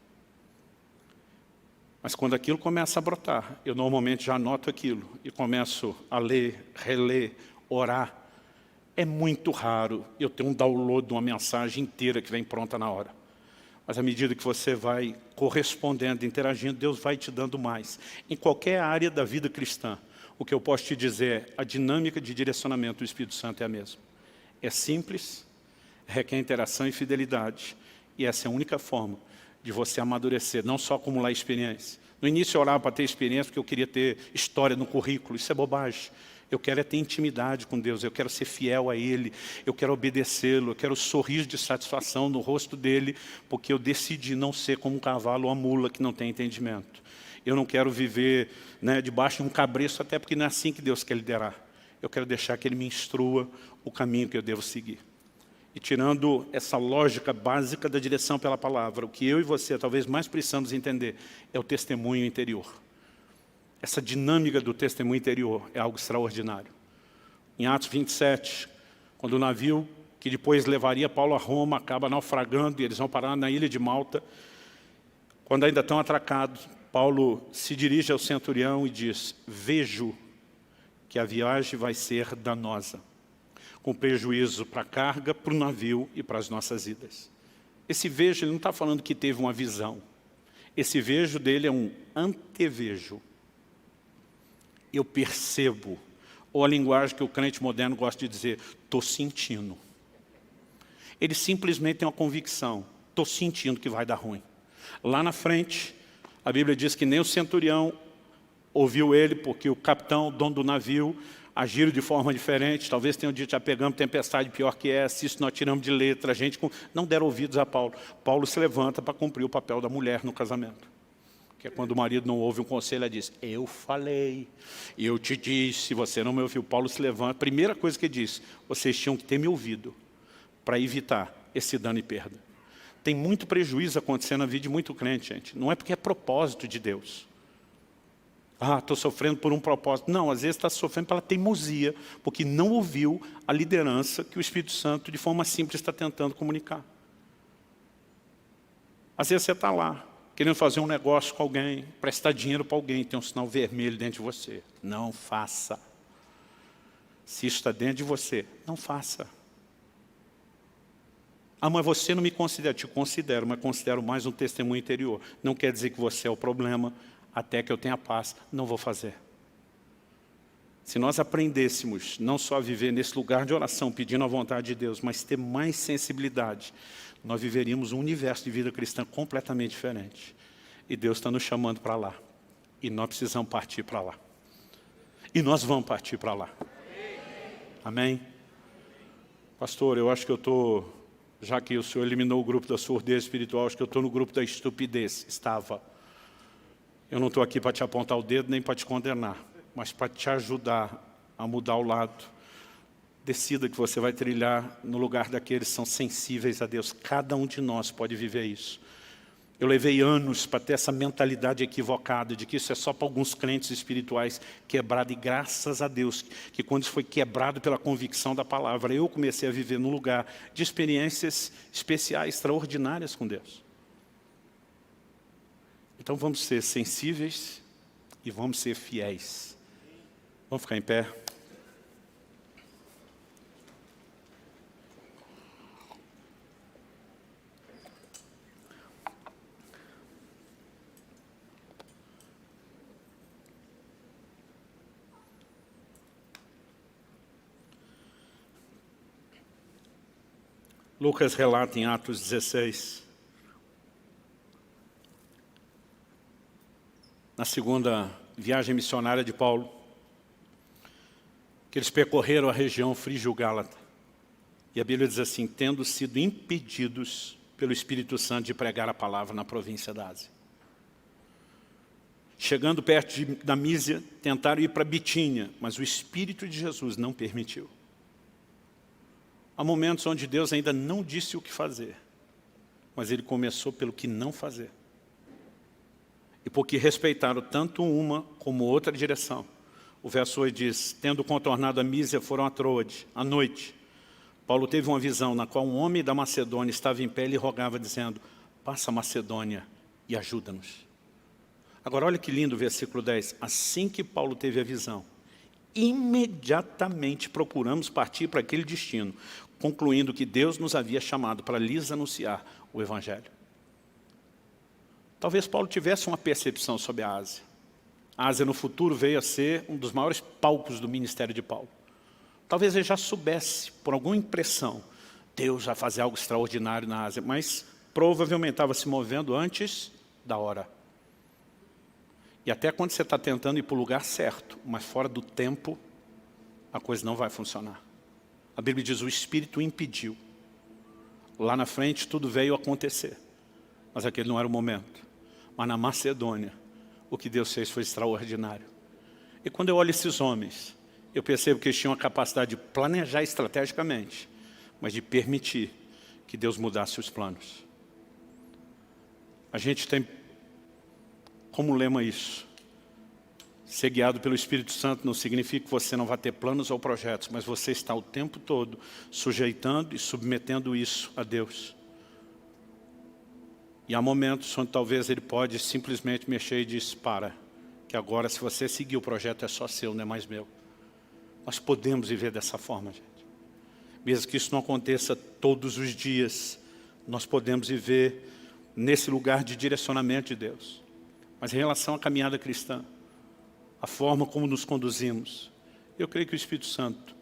Mas quando aquilo começa a brotar, eu normalmente já anoto aquilo e começo a ler, reler, orar. É muito raro eu ter um download de uma mensagem inteira que vem pronta na hora. Mas à medida que você vai correspondendo, interagindo, Deus vai te dando mais. Em qualquer área da vida cristã, o que eu posso te dizer é, a dinâmica de direcionamento do Espírito Santo é a mesma. É simples, requer interação e fidelidade. E essa é a única forma de você amadurecer, não só acumular experiência. No início eu orava para ter experiência porque eu queria ter história no currículo. Isso é bobagem. Eu quero é ter intimidade com Deus, eu quero ser fiel a Ele, eu quero obedecê-lo, eu quero o sorriso de satisfação no rosto dEle, porque eu decidi não ser como um cavalo ou uma mula que não tem entendimento. Eu não quero viver debaixo de um cabresto, até porque não é assim que Deus quer liderar. Eu quero deixar que Ele me instrua o caminho que eu devo seguir. E tirando essa lógica básica da direção pela palavra, o que eu e você talvez mais precisamos entender é o testemunho interior. Essa dinâmica do testemunho interior é algo extraordinário. Em Atos 27, quando o navio que depois levaria Paulo a Roma acaba naufragando e eles vão parar na ilha de Malta, quando ainda estão atracados, Paulo se dirige ao centurião e diz: vejo que a viagem vai ser danosa, com prejuízo para a carga, para o navio e para as nossas vidas. Esse vejo, ele não está falando que teve uma visão. Esse vejo dele é um antevejo. Eu percebo, ou a linguagem que o crente moderno gosta de dizer, estou sentindo. Ele simplesmente tem uma convicção, estou sentindo que vai dar ruim. Lá na frente, a Bíblia diz que nem o centurião ouviu ele, porque o capitão, o dono do navio, agiram de forma diferente. Talvez tenham dito, já pegamos tempestade pior que essa, isso nós tiramos de letra. A gente não deram ouvidos a Paulo. Paulo se levanta para cumprir o papel da mulher no casamento. Que é quando o marido não ouve um conselho, ela diz, eu falei, eu te disse, você não me ouviu. Paulo se levanta, a primeira coisa que ele diz, vocês tinham que ter me ouvido para evitar esse dano e perda. Tem muito prejuízo acontecendo na vida de muito crente, gente. Não é porque é propósito de Deus. Ah, estou sofrendo por um propósito. Não, às vezes está sofrendo pela teimosia, porque não ouviu a liderança que o Espírito Santo, de forma simples, está tentando comunicar. Às vezes você está lá, querendo fazer um negócio com alguém, prestar dinheiro para alguém, tem um sinal vermelho dentro de você. Não faça. Se isso está dentro de você, não faça. Ah, mas você não me considera. Te considero, mas considero mais um testemunho interior. Não quer dizer que você é o problema, até que eu tenha paz, não vou fazer. Se nós aprendêssemos não só a viver nesse lugar de oração, pedindo a vontade de Deus, mas ter mais sensibilidade, nós viveríamos um universo de vida cristã completamente diferente. E Deus está nos chamando para lá. E nós precisamos partir para lá. E nós vamos partir para lá. Amém? Pastor, eu acho que eu estou, já que o Senhor eliminou o grupo da surdez espiritual, acho que eu estou no grupo da estupidez. Estava. Eu não estou aqui para te apontar o dedo, nem para te condenar, mas para te ajudar a mudar o lado. Decida que você vai trilhar no lugar daqueles que são sensíveis a Deus. Cada um de nós pode viver isso. Eu levei anos para ter essa mentalidade equivocada de que isso é só para alguns crentes espirituais quebrado. E graças a Deus, que quando isso foi quebrado pela convicção da palavra, eu comecei a viver num lugar de experiências especiais, extraordinárias com Deus. Então vamos ser sensíveis e vamos ser fiéis. Vamos ficar em pé? Lucas relata em Atos 16, na segunda viagem missionária de Paulo, que eles percorreram a região frígio-gálata. E a Bíblia diz assim, tendo sido impedidos pelo Espírito Santo de pregar a palavra na província da Ásia. Chegando perto da Mísia, tentaram ir para Bitínia, mas o Espírito de Jesus não permitiu. Há momentos onde Deus ainda não disse o que fazer, mas Ele começou pelo que não fazer. E porque respeitaram tanto uma como outra direção. O verso 8 diz, tendo contornado a Mísia, foram a Troade, à noite. Paulo teve uma visão na qual um homem da Macedônia estava em pé e lhe rogava, dizendo, passa a Macedônia e ajuda-nos. Agora olha que lindo o versículo 10. Assim que Paulo teve a visão, imediatamente procuramos partir para aquele destino, concluindo que Deus nos havia chamado para lhes anunciar o Evangelho. Talvez Paulo tivesse uma percepção sobre a Ásia. A Ásia no futuro veio a ser um dos maiores palcos do ministério de Paulo. Talvez ele já soubesse, por alguma impressão, Deus vai fazer algo extraordinário na Ásia, mas provavelmente estava se movendo antes da hora. E até quando você está tentando ir para o lugar certo, mas fora do tempo, a coisa não vai funcionar. A Bíblia diz, o Espírito impediu. Lá na frente tudo veio acontecer, mas aquele não era o momento. Mas na Macedônia, o que Deus fez foi extraordinário. E quando eu olho esses homens, eu percebo que eles tinham a capacidade de planejar estrategicamente, mas de permitir que Deus mudasse os planos. A gente tem como lema isso. Ser guiado pelo Espírito Santo não significa que você não vai ter planos ou projetos, mas você está o tempo todo sujeitando e submetendo isso a Deus. E há momentos onde talvez Ele pode simplesmente mexer e dizer, para, que agora se você seguir o projeto é só seu, não é mais meu. Nós podemos viver dessa forma, gente. Mesmo que isso não aconteça todos os dias, nós podemos viver nesse lugar de direcionamento de Deus. Mas em relação à caminhada cristã, a forma como nos conduzimos, eu creio que o Espírito Santo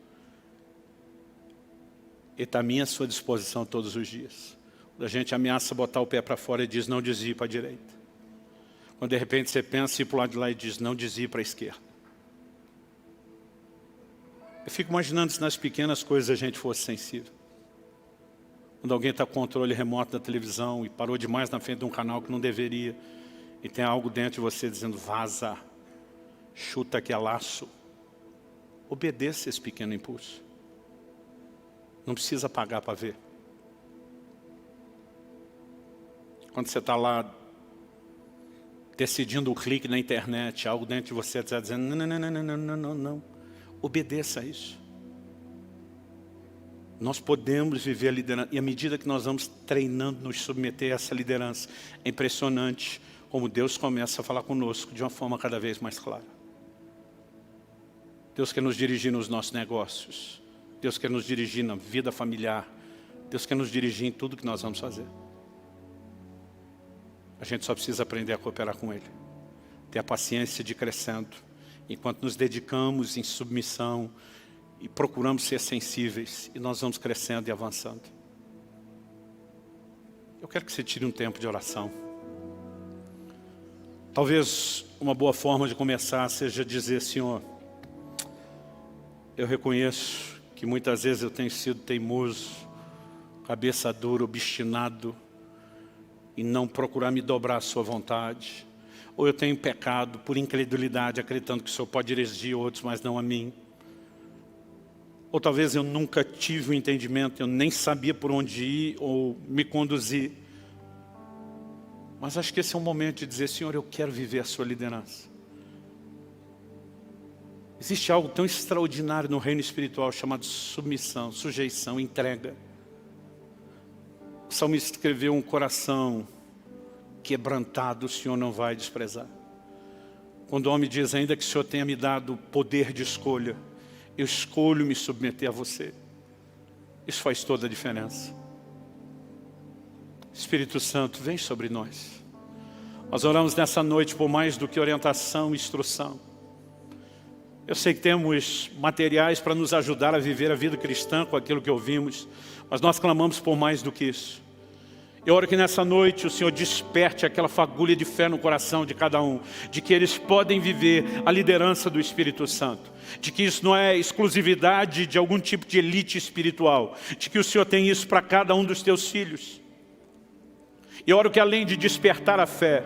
está à minha sua disposição todos os dias. Quando a gente ameaça botar o pé para fora e diz, não desvie para a direita. Quando de repente você pensa em ir para o lado de lá e diz, não desvie para a esquerda. Eu fico imaginando se nas pequenas coisas a gente fosse sensível. Quando alguém está com o controle remoto da televisão e parou demais na frente de um canal que não deveria, e tem algo dentro de você dizendo, vaza, chuta que é laço. Obedeça esse pequeno impulso. Não precisa pagar para ver. Quando você está lá decidindo o clique na internet, algo dentro de você está dizendo, não. Obedeça a isso. Nós podemos viver a liderança, e à medida que nós vamos treinando, nos submeter a essa liderança, é impressionante como Deus começa a falar conosco de uma forma cada vez mais clara. Deus quer nos dirigir nos nossos negócios. Deus quer nos dirigir na vida familiar. Deus quer nos dirigir em tudo que nós vamos fazer. A gente só precisa aprender a cooperar com Ele. Ter a paciência de ir crescendo. Enquanto nos dedicamos em submissão e procuramos ser sensíveis, e nós vamos crescendo e avançando. Eu quero que você tire um tempo de oração. Talvez uma boa forma de começar seja dizer, Senhor, eu reconheço que muitas vezes eu tenho sido teimoso, cabeça dura, obstinado, e não procurar me dobrar à sua vontade. Ou eu tenho pecado por incredulidade, acreditando que o Senhor pode dirigir outros, mas não a mim. Ou talvez eu nunca tive o entendimento, eu nem sabia por onde ir ou me conduzir. Mas acho que esse é um momento de dizer, Senhor, eu quero viver a sua liderança. Existe algo tão extraordinário no reino espiritual chamado submissão, sujeição, entrega. O salmista escreveu, um coração quebrantado o Senhor não vai desprezar. Quando o homem diz, ainda que o Senhor tenha me dado poder de escolha, eu escolho me submeter a você. Isso faz toda a diferença. Espírito Santo, vem sobre nós. Nós oramos nessa noite por mais do que orientação e instrução. Eu sei que temos materiais para nos ajudar a viver a vida cristã com aquilo que ouvimos, mas nós clamamos por mais do que isso. Eu oro que nessa noite o Senhor desperte aquela fagulha de fé no coração de cada um, de que eles podem viver a liderança do Espírito Santo, de que isso não é exclusividade de algum tipo de elite espiritual, de que o Senhor tem isso para cada um dos teus filhos. E oro que além de despertar a fé,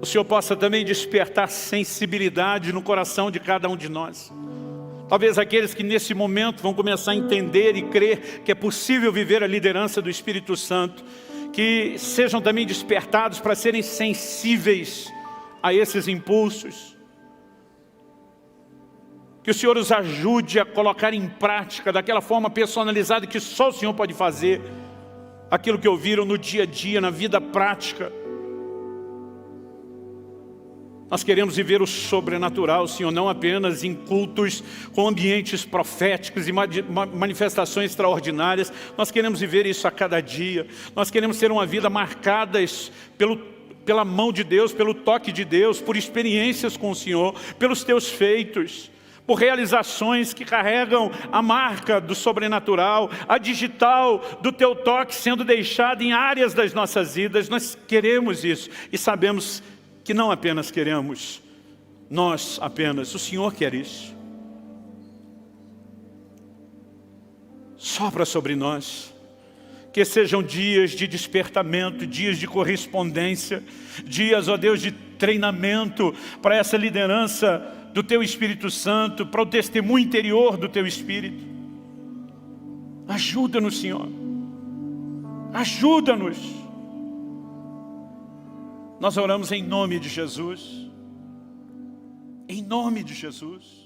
o Senhor possa também despertar sensibilidade no coração de cada um de nós. Talvez aqueles que nesse momento vão começar a entender e crer que é possível viver a liderança do Espírito Santo, que sejam também despertados para serem sensíveis a esses impulsos. Que o Senhor os ajude a colocar em prática, daquela forma personalizada que só o Senhor pode fazer, aquilo que ouviram no dia a dia, na vida prática. Nós queremos viver o sobrenatural, Senhor, não apenas em cultos com ambientes proféticos e manifestações extraordinárias. Nós queremos viver isso a cada dia. Nós queremos ter uma vida marcada pela mão de Deus, pelo toque de Deus, por experiências com o Senhor, pelos teus feitos, por realizações que carregam a marca do sobrenatural, a digital do teu toque sendo deixada em áreas das nossas vidas. Nós queremos isso e sabemos que não apenas queremos, nós apenas, o Senhor quer isso. Sopra sobre nós, que sejam dias de despertamento, dias de correspondência, dias, ó Deus, de treinamento para essa liderança do Teu Espírito Santo, para o testemunho interior do Teu Espírito. Ajuda-nos, Senhor, ajuda-nos. Nós oramos em nome de Jesus. Em nome de Jesus.